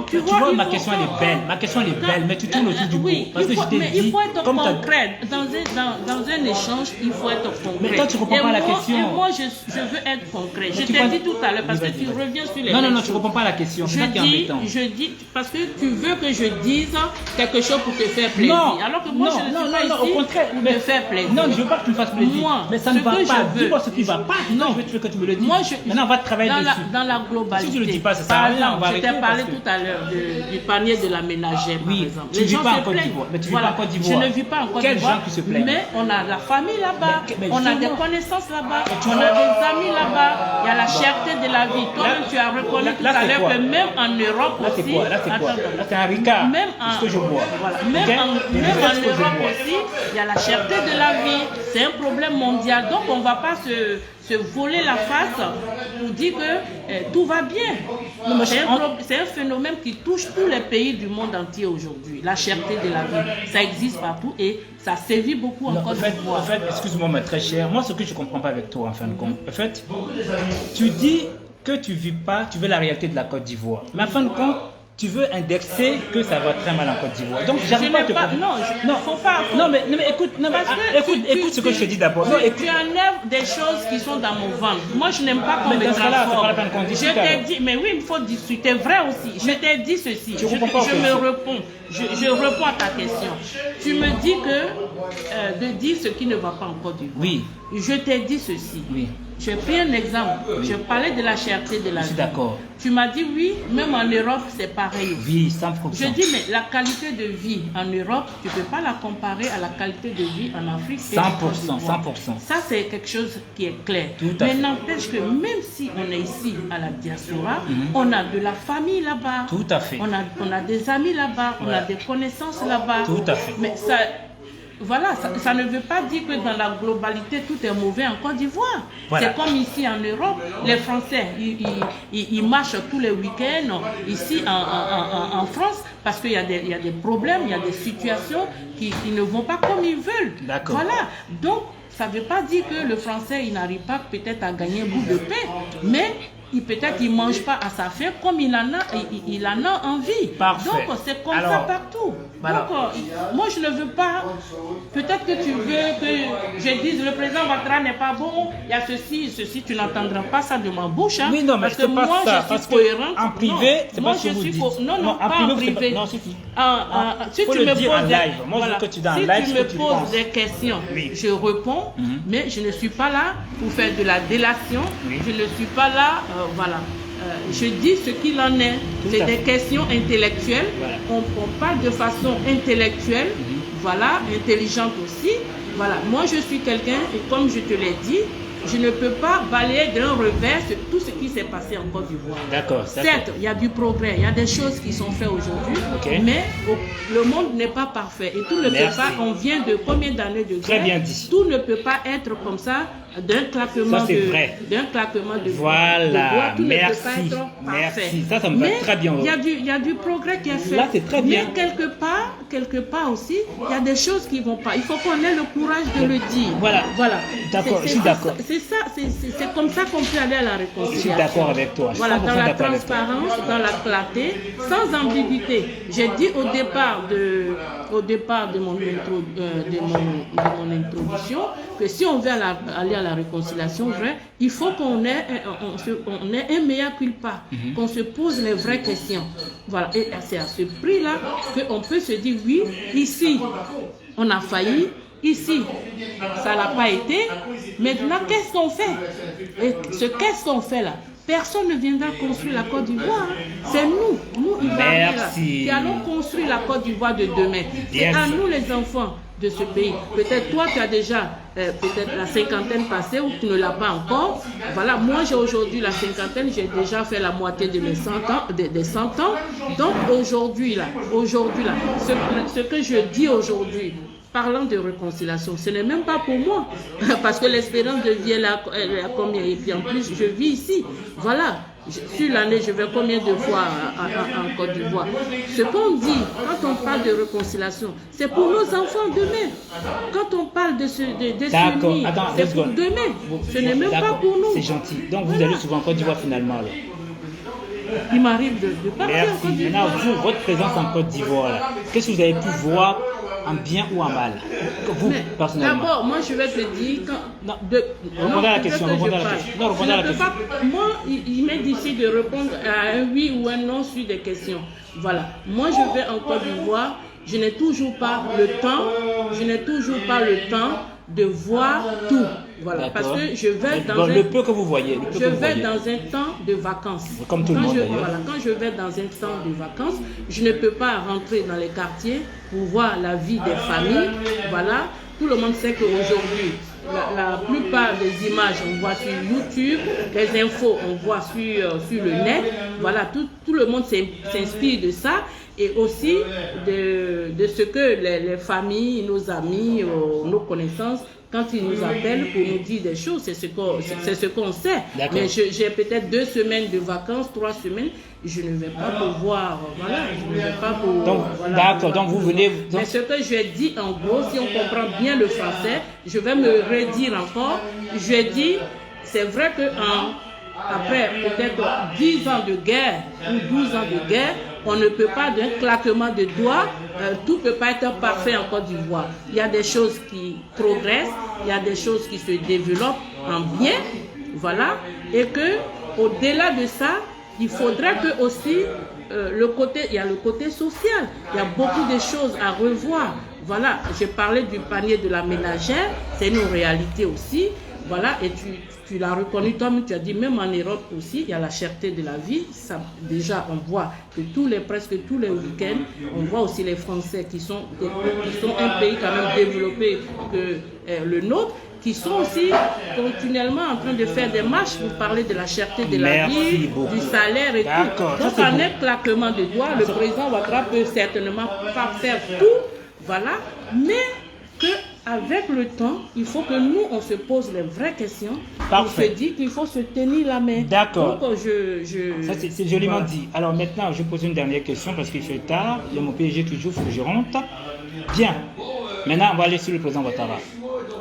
tu vois, ma question elle est belle. Ma question elle est belle, mais tu tournes autour du bout. Parce que il faut être concret. Dans un échange, il faut être concret. Mais toi, tu ne comprends pas la question. Et moi, je veux être concret. Je t'ai dit tout à l'heure, parce que tu reviens sur les Non, tu ne comprends pas la question. C'est ça qui est embêtant. Je dis, parce que tu veux que je dise quelque chose pour te faire plaisir. Non. Alors que moi, je ne suis pas ici au contraire, pour te faire plaisir. Non, je ne veux pas que tu me fasses plaisir. Moi, mais ça ne va pas. Dis-moi ce qui ne va pas. Non, je veux que tu me le dises. Maintenant, on va travailler dessus. Dans la globalité. Si tu ne le dis pas, c'est ça. Par rien, on va exemple, je t'ai arrêter parlé parce que- tout à l'heure du panier de la ménagère, par Oui, exemple. tu ne vis pas en Côte d'Ivoire. Mais tu vis pas en Côte d'Ivoire. Je ne vis pas en Côte Quels d'Ivoire. gens qui se plaignent? Mais on a la famille là-bas, Mais on a des justement. connaissances là-bas, tu on a vois. des amis là-bas. Il y a la cherté de la vie. Toi-même, tu as reconnu là, tout là, à c'est l'heure quoi? que même en Europe Là, c'est aussi. quoi? Là, c'est quoi? Attends, Là, c'est un Ricard. même C'est ce que je bois. voilà, Ok? même C'est en ce que je Europe bois. aussi, il y a la cherté de la vie. C'est un problème mondial. Donc, on ne va pas se voler la face pour dire que tout va bien. Non, mais C'est un phénomène qui touche tous les pays du monde entier aujourd'hui. La cherté de la vie. Ça existe partout et ça sévit beaucoup en Non, Côte en d'Ivoire. fait, excuse-moi, mais très cher. Moi, ce que je ne comprends pas avec toi, en fin de compte, en fait, tu dis que tu vis pas, tu veux la réalité de la Côte d'Ivoire. Mais en fin de compte, tu veux indexer que ça va très mal en Côte d'Ivoire. Donc, j'arrive pas à te comprendre. Non, faut pas. Non, mais écoute, non, mais, Parce que écoute ce que je te dis d'abord. Non, écoute. Tu enlèves des choses qui sont dans mon ventre. Moi, je n'aime pas qu'on Mais me dans ce cas-là, transforme. c'est pas la peine qu'on discute, Je t'ai alors. dit, mais oui, il faut discuter. Vrai aussi. Je t'ai dit ceci. Tu comprends pas, je en fait. me réponds. Je réponds à ta question. Tu me dis que de dire ce qui ne va pas en Côte d'Ivoire. Oui. Je t'ai dit ceci. Oui. Je pris un exemple. Je parlais de la cherté de la Je suis vie. d'accord. Tu m'as dit oui, même en Europe, c'est pareil aussi. Oui, 100%. Je dis, mais la qualité de vie en Europe, tu ne peux pas la comparer à la qualité de vie en Afrique. et en Côte 100%, d'Ivoire. 100%. Ça, c'est quelque chose qui est clair. Tout à Mais fait. n'empêche que même si on est ici à la diaspora, on a de la famille là-bas. Tout à fait. On a des amis là-bas, on a Ouais. des connaissances là-bas. Tout à fait. Mais ça... Voilà, ça ne veut pas dire que dans la globalité, tout est mauvais en Côte d'Ivoire. Voilà. C'est comme ici en Europe, les Français, ils marchent tous les week-ends ici en France parce qu'il y a des problèmes, il y a des situations qui ne vont pas comme ils veulent. D'accord. Voilà, donc ça ne veut pas dire que le Français, il n'arrive pas peut-être à gagner un bout de pain, mais peut-être il ne mange pas à sa faim comme il en a envie. Parfait. Donc c'est comme ça Alors, partout. alors. Donc moi je ne veux pas, peut-être que tu veux que je dise le président Ouattara n'est pas bon, il y a ceci, tu n'entendras pas ça de ma bouche. Hein, Oui, non, mais parce c'est que pas moi ça, je parce suis que cohérente. en privé, Non, c'est moi, pas ce que je vous suis dites. Non, Non, en pas privé, en c'est pas- privé. non, suffit. Si Faut tu le me dire en poses live. Moi, je veux que tu dis en live si ce tu me que tu poses penses. des questions, Oui. je réponds, mais je ne suis pas là pour faire de la délation. Oui. Je ne suis pas là, voilà. Je dis ce qu'il en est. Tout C'est à des fait. questions intellectuelles. Voilà. On parle de façon intellectuelle, voilà, intelligente aussi. Voilà, moi je suis quelqu'un, et comme je te l'ai dit, je ne peux pas balayer d'un revers tout ce qui s'est passé en Côte d'Ivoire. D'accord. Certes, il y a du progrès, il y a des choses qui sont faites aujourd'hui, Ok. mais le monde n'est pas parfait et tout ne Merci. peut pas, on vient de combien d'années de guerre, Très bien dit. tout ne peut pas être comme ça d'un claquement Ça, c'est de vrai. d'un claquement de Voilà. de doigts, tout ne peut Merci. pas être parfait. Merci. Ça me va Mais très bien. il y a du progrès qui est fait. Là, c'est très bien. Mais quelque part aussi, il y a des choses qui vont pas. Il faut qu'on ait le courage de le dire. Voilà. D'accord, C'est- je suis c'est- d'accord. C'est ça, c'est comme ça qu'on peut aller à la réconciliation. Je suis d'accord avec toi. Je suis Voilà, 100% dans la d'accord avec toi. transparence, dans la clarté, sans ambiguïté. J'ai dit au départ de mon introduction que si on veut aller à la réconciliation vraie, il faut qu'on ait un mea culpa, qu'on se pose les vraies questions. Voilà, et c'est à ce prix-là qu'on peut se dire oui, ici, on a failli. Ici, ça n'a pas été. Maintenant, qu'est-ce qu'on fait? Et qu'est-ce qu'on fait là? Personne ne viendra construire la Côte d'Ivoire. Hein. C'est nous Ivoiriens, là, Merci. qui allons construire la Côte d'Ivoire de demain. C'est Bien à sûr. nous les enfants de ce pays. Peut-être toi, tu as déjà peut-être la cinquantaine passée ou tu ne l'as pas encore. Voilà, moi j'ai aujourd'hui la cinquantaine, j'ai déjà fait la moitié de mes 100 ans, des 100 ans. Donc aujourd'hui là, ce que je dis aujourd'hui, parlant de réconciliation, ce n'est même pas pour moi, parce que l'espérance de vie, elle a combien? Et puis en plus, je vis ici. Voilà, sur l'année, je vais combien de fois en Côte d'Ivoire? Ce qu'on dit, quand on parle de réconciliation, c'est pour nos enfants demain. Quand on parle de D'accord. s'unir, Attends, c'est deux pour secondes. demain. Ce n'est même pas D'accord. pour nous. C'est gentil. Donc vous Voilà. allez souvent en Côte d'Ivoire finalement alors. Il m'arrive de partir en Merci. Côte d'Ivoire. Maintenant, vous, votre présence en Côte d'Ivoire, là, qu'est-ce que vous avez pu voir en bien ou en mal? Vous, Mais personnellement. d'abord, moi je vais te dire Non. Répondez à la question, répondez à la question. Non, répondez à la question. Moi, il m'est difficile de répondre à un oui ou un non sur des questions. Voilà. Moi, je vais en Côte d'Ivoire. Je n'ai toujours pas le temps. de voir tout. Voilà, parce que je vais dans le peu que vous voyez. Je vais dans un temps de vacances. Comme tout le monde d'ailleurs. Voilà, quand je vais dans un temps de vacances, je ne peux pas rentrer dans les quartiers pour voir la vie des familles. Voilà, tout le monde sait qu'aujourd'hui, la plupart des images on voit sur YouTube, les infos on voit sur le net. Voilà, tout le monde s'inspire de ça. Et aussi de ce que les familles, nos amis, nos connaissances, quand ils nous appellent pour nous dire des choses, c'est ce qu'on sait. Mais j'ai peut-être 2 semaines de vacances, 3 semaines, je ne vais pas pouvoir, voilà, je ne vais pas pour... Donc, voilà, d'accord, donc vous venez... Mais ce que je dis en gros, si on comprend bien le français, je vais me redire encore, je dis, c'est vrai que après peut-être 10 ans de guerre ou 12 ans de guerre, on ne peut pas d'un claquement de doigts, tout ne peut pas être parfait en Côte d'Ivoire. Il y a des choses qui progressent, il y a des choses qui se développent en bien, voilà, et que au-delà de ça, il faudrait que aussi il y a le côté social, il y a beaucoup de choses à revoir. Voilà, j'ai parlé du panier de la ménagère, c'est une réalité aussi. Voilà, et tu l'as reconnu, Tom, tu as dit, même en Europe aussi, il y a la cherté de la vie. Ça, déjà, on voit que presque tous les week-ends, on voit aussi les Français qui sont un pays quand même développé que le nôtre, qui sont aussi continuellement en train de faire des marches pour parler de la cherté de la vie, du salaire et tout. Donc, en un claquement de doigts, le président Ouattara peut certainement pas faire tout, voilà, mais qu'avec le temps, il faut que nous, on se pose les vraies questions. Parfait. On se dit qu'il faut se tenir la main. D'accord. Donc, ça, c'est joliment dit. Alors maintenant, je pose une dernière question parce qu'il fait tard. Il y a mon PSG qui joue, il faut que je rentre. Bien. Maintenant, on va aller sur le président Ouattara.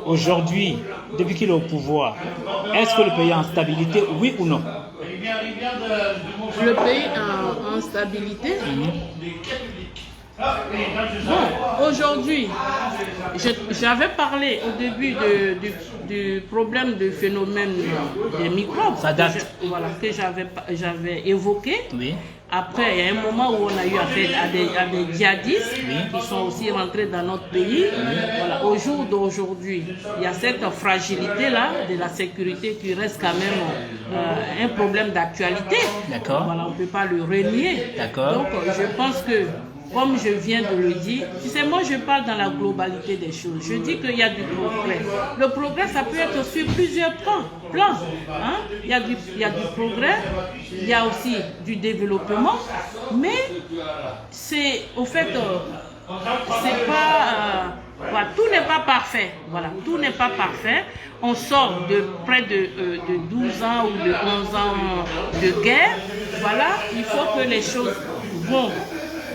Aujourd'hui, depuis qu'il est au pouvoir, est-ce que le pays est en stabilité, oui ou non? Le pays est en stabilité. Bon, aujourd'hui, j'avais parlé au début du problème du phénomène des microbes. Ça date. Que j'avais évoqué. Oui. Après, il y a un moment où on a eu affaire à des djihadistes qui sont aussi rentrés dans notre pays. Voilà. Au jour d'aujourd'hui, il y a cette fragilité-là de la sécurité qui reste quand même un problème d'actualité. D'accord. Voilà, on ne peut pas le renier. D'accord. Donc, je pense que, comme je viens de le dire, tu sais, moi je parle dans la globalité des choses. Je dis qu'il y a du progrès. Le progrès, ça peut être sur plusieurs plans. Hein? Il y a du progrès, il y a aussi du développement, mais c'est au fait, c'est pas, voilà, tout n'est pas parfait. Voilà, tout n'est pas parfait. On sort de près de 12 ans ou de 11 ans de guerre. Voilà, il faut que les choses vont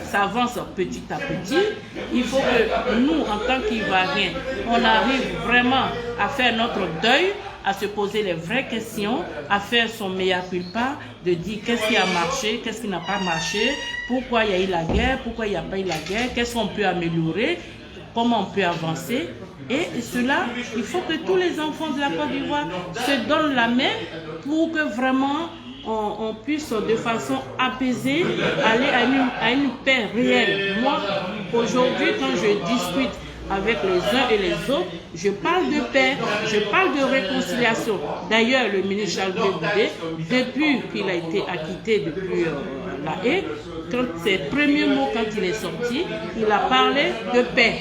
s'avance petit à petit. Il faut que nous, en tant qu'Ivoiriens, on arrive vraiment à faire notre deuil, à se poser les vraies questions, à faire son mea culpa, de dire qu'est-ce qui a marché, qu'est-ce qui n'a pas marché, pourquoi il y a eu la guerre, pourquoi il n'y a pas eu la guerre, qu'est-ce qu'on peut améliorer, comment on peut avancer. Et cela, il faut que tous les enfants de la Côte d'Ivoire se donnent la main pour que vraiment on puisse de façon apaisée aller à une paix réelle. Moi, aujourd'hui, quand je discute avec les uns et les autres, je parle de paix, je parle de réconciliation. D'ailleurs, le ministre Charles Blé Goudé, depuis qu'il a été acquitté depuis la Haye, quand ses premiers mots, quand il est sorti, il a parlé de paix,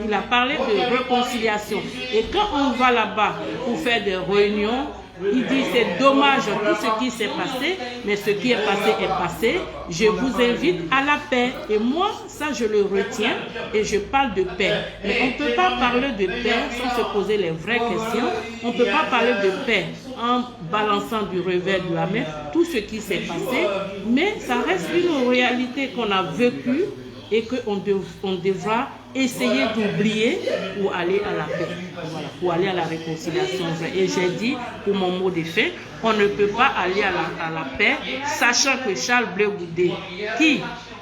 il a parlé de réconciliation. Et quand on va là-bas pour faire des réunions, il dit c'est dommage tout ce qui s'est passé, mais ce qui est passé. Je vous invite à la paix. Et moi, ça je le retiens et je parle de paix. Mais on ne peut pas parler de paix sans se poser les vraies questions. On ne peut pas parler de paix en balançant du revers de la main tout ce qui s'est passé. Mais ça reste une réalité qu'on a vécue et qu'on devra essayer d'oublier pour aller à la paix, voilà, pour aller à la réconciliation. Et j'ai dit, pour mon mot de fin, on ne peut pas aller à la paix, sachant que Charles Blé Goudé, qui,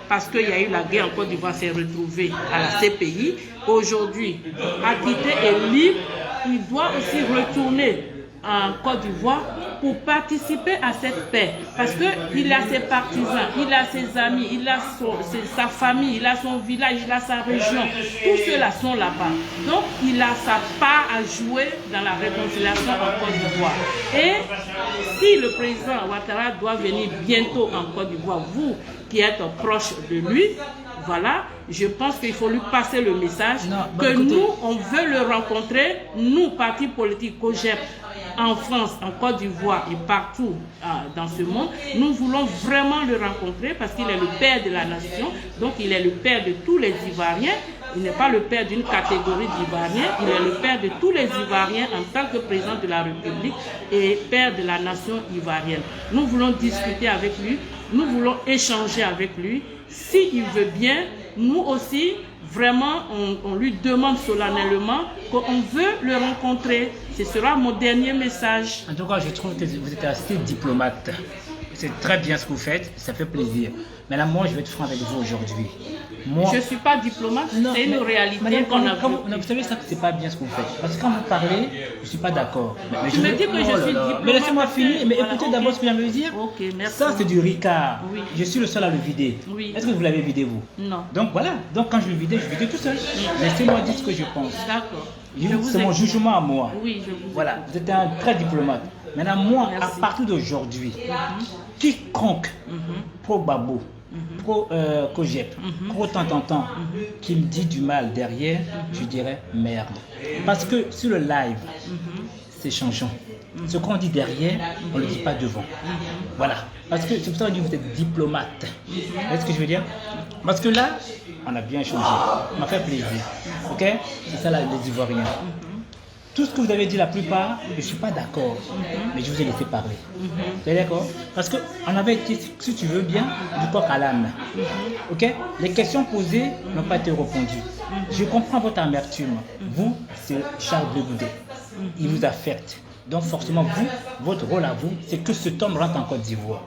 parce qu'il y a eu la guerre en Côte d'Ivoire, s'est retrouvé à la CPI, aujourd'hui, acquitté et libre, il doit aussi retourner en Côte d'Ivoire pour participer à cette paix. Parce qu'il a ses partisans, il a ses amis, il a sa famille, il a son village, il a sa région. Tous ceux-là sont là-bas. Donc, il a sa part à jouer dans la réconciliation en Côte d'Ivoire. Et si le président Ouattara doit venir bientôt en Côte d'Ivoire, vous qui êtes proche de lui, voilà, je pense qu'il faut lui passer le message que nous, on veut le rencontrer, nous, partis politiques COJEP, en France, en Côte d'Ivoire et partout dans ce monde, nous voulons vraiment le rencontrer parce qu'il est le père de la nation, donc il est le père de tous les Ivoiriens. Il n'est pas le père d'une catégorie d'Ivoiriens, il est le père de tous les Ivoiriens en tant que président de la République et père de la nation ivoirienne. Nous voulons discuter avec lui, nous voulons échanger avec lui. S'il veut bien, nous aussi, vraiment, on lui demande solennellement qu'on veut le rencontrer. Ce sera mon dernier message. En tout cas, je trouve que vous êtes assez diplomate. C'est très bien ce que vous faites, ça fait plaisir. Mais là, moi, je vais être franc avec vous aujourd'hui. Moi, je ne suis pas diplomate, c'est une réalité qu'on a vécue. Vous savez ça que c'est pas bien ce que vous faites. Parce que quand vous parlez, je ne suis pas d'accord. Tu me dis que je suis diplomate. Mais laissez-moi finir, mais écoutez d'abord ce que je viens de dire. Ok, merci. Ça, c'est du Ricard. Oui. Je suis le seul à le vider. Oui. Est-ce que vous l'avez vidé, vous? Non. Donc voilà. Donc quand je le vidais, je vidais tout seul. Laissez-moi dire ce que je pense. D'accord. C'est mon jugement à moi. Oui, je vous Voilà. Vous êtes un très diplomate. Maintenant, moi, merci. à partir d'aujourd'hui, quiconque pro-Babo, pro-COJEP, pro-tant, qui me dit du mal derrière, je dirais merde. Parce que sur le live, c'est changeant. Ce qu'on dit derrière, on ne le dit pas devant. Voilà. Parce que c'est pour ça qu'on dit que vous êtes diplomate. Vous voyez ce que je veux dire? Parce que là, on a bien changé. On m'a fait plaisir. Ok? C'est ça les Ivoiriens. Tout ce que vous avez dit, la plupart, je ne suis pas d'accord, mais je vous ai laissé parler. Vous êtes d'accord? Parce qu'on avait été, si tu veux bien, du coq à l'âne. Ok? Les questions posées n'ont pas été répondues. Je comprends votre amertume. Vous, c'est Charles Blé Goudé. Il vous affecte. Donc forcément, vous, votre rôle à vous, c'est que cet homme rentre en Côte d'Ivoire.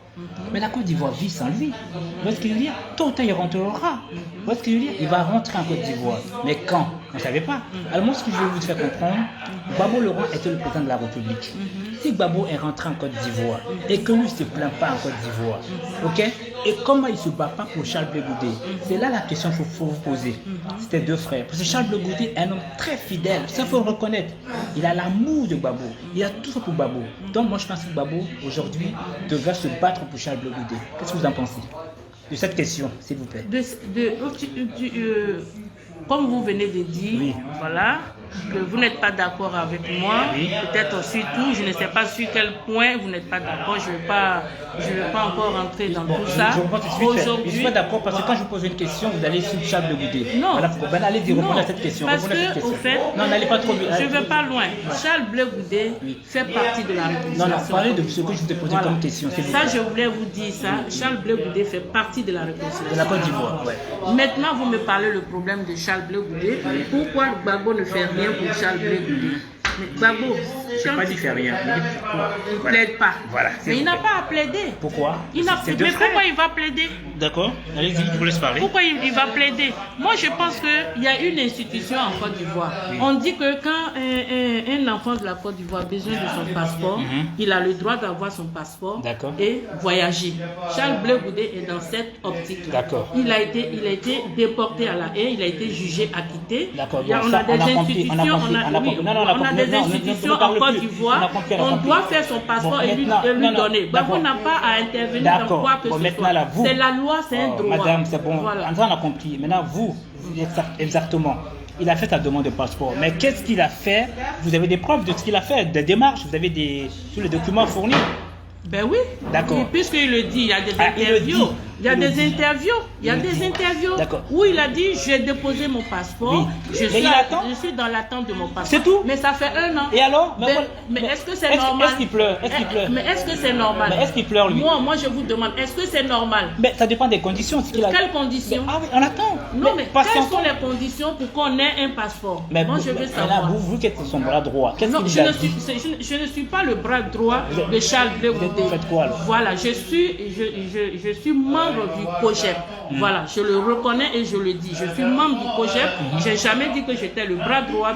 Mais la Côte d'Ivoire vit sans lui. Vous voyez ce que je veux dire? Tôt ou tard, il rentrera. Vous voyez ce que je veux dire? Il va rentrer en Côte d'Ivoire. Mais quand? On ne savait pas. Alors moi, ce que je veux vous faire comprendre, Gbagbo le Roi était le président de la République. Si Gbagbo est rentré en Côte d'Ivoire et que lui ne se plaint pas en Côte d'Ivoire, ok? Et comment il ne se bat pas pour Charles Blé Goudé? C'est là la question qu'il faut vous poser. C'était deux frères. Parce que Charles Blé Goudé est un homme très fidèle. Ça, il faut le reconnaître. Il a l'amour de Gbagbo. Il a tout ça pour Gbagbo. Donc moi, je pense que Gbagbo, aujourd'hui, devrait se battre pour Charles Blé Goudé. Qu'est-ce que vous en pensez de cette question, s'il vous plaît? Comme vous venez de dire, voilà, que vous n'êtes pas d'accord avec moi, peut-être surtout, je ne sais pas sur quel point vous n'êtes pas d'accord, je ne vais pas encore rentrer dans tout ça. Je ne suis pas d'accord parce que quand je vous pose une question, vous allez sur Charles Blé Goudé. Non. Voilà pourquoi. Ben, allez répondre à cette question. Parce que, au fait, non, n'allez pas trop vite. Je ne vais pas loin. Charles Blé Goudé fait partie de la réconciliation. Non, parlez de ce que je vous ai posé comme question. Ça, je voulais vous dire ça. Charles Blé Goudé fait partie de la réconciliation. De la Côte d'Ivoire, Maintenant, vous me parlez le problème de Charles Blé Goudé. Pourquoi Gbagbo ne fait rien pour Charles Blé Goudé? Mais Gbagbo, je n'ai pas dit faire rien. Il ne plaide pas. Voilà, mais il n'a pas à plaider. Pourquoi? Mais pourquoi il va plaider? D'accord, allez-y, je vous laisse parler. Pourquoi il va plaider? Moi, je pense qu'il y a une institution en Côte d'Ivoire. On dit que quand un enfant de la Côte d'Ivoire a besoin de son passeport, il a le droit d'avoir son passeport et voyager. Charles Blé Goudé est dans cette optique-là. D'accord. Il a été déporté à La Haye, il a été jugé, acquitté. D'accord. On a des institutions, on a des institutions en Côte d'Ivoire. On doit faire son passeport et lui donner. Gbagbo n'a pas à intervenir dans quoi que ce soit. C'est la loi, c'est un droit. Madame, c'est bon. Voilà. On a compris. Maintenant, vous, exactement. Il a fait sa demande de passeport. Mais qu'est-ce qu'il a fait? Vous avez des preuves de ce qu'il a fait, des démarches, vous avez tous les documents fournis. Ben oui. D'accord. Puisqu'il le dit, il y a des interviews. Il y a des interviews où il a dit j'ai déposé mon passeport, je suis dans l'attente de mon passeport. C'est tout. Mais ça fait 1 an. Et alors? Mais est-ce que c'est normal? Est-ce qu'il pleure? Mais est-ce que c'est normal? Mais est-ce qu'il pleure lui? Moi je vous demande, est-ce que c'est normal? Mais ça dépend des conditions. Quelles conditions? Ah oui, on attend. Non mais quelles sont les conditions pour qu'on ait un passeport? Moi je veux savoir. Là, vous qui êtes son bras droit, qu'est-ce qu'il a dit? Je ne suis pas le bras droit de Charles Blé Goudé. Vous faites quoi alors? Voilà, je suis membre du COJEP. Voilà, je le reconnais et je le dis. Je suis membre du COJEP. Je n'ai jamais dit que j'étais le bras droit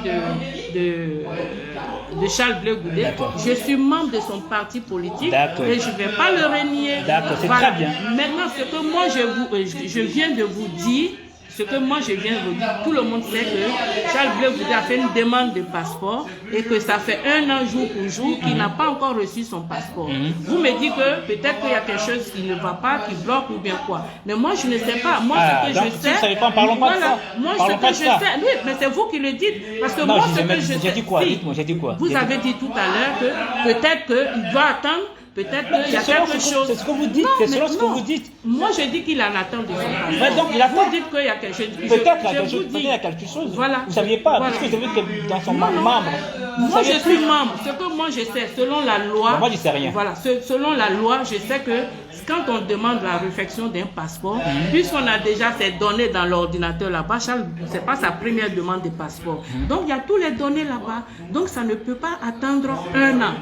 de Charles Blé Goudé. Je suis membre de son parti politique et je ne vais pas le renier. D'accord, c'est très bien. Maintenant, ce que moi je viens de vous dire, tout le monde sait que Charles Blé Goudé a fait une demande de passeport et que ça fait 1 an jour pour jour qu'il n'a pas encore reçu son passeport. Vous me dites que peut-être qu'il y a quelque chose qui ne va pas, qui bloque ou bien quoi. Mais moi, je ne sais pas. Moi, ce que donc, je sais... vous savez pas, parlons pas de ça. Moi, ce que je sais... Oui, mais c'est vous qui le dites. Parce que moi, ce que je sais... J'ai dit quoi? Dites-moi, j'ai dit quoi? Vous avez dit tout à l'heure que peut-être qu'il doit attendre. Peut-être qu'il y a quelque chose. C'est ce que vous dites. C'est selon ce que vous dites. Moi, je dis qu'il en attend de son passeport. Donc, il attend. Vous dites qu'il y a quelque chose. Peut-être qu'il y a quelque chose. Voilà. Vous ne saviez pas. Voilà. Parce que vous avez que dans son membre. Moi, je suis membre. Ce que moi, je sais, selon la loi. Moi, je ne sais rien. Voilà. Selon la loi, je sais que quand on demande la réfection d'un passeport, puisqu'on a déjà ces données dans l'ordinateur là-bas, ce n'est pas sa première demande de passeport. Donc, il y a toutes les données là-bas. Donc, ça ne peut pas attendre 1 an.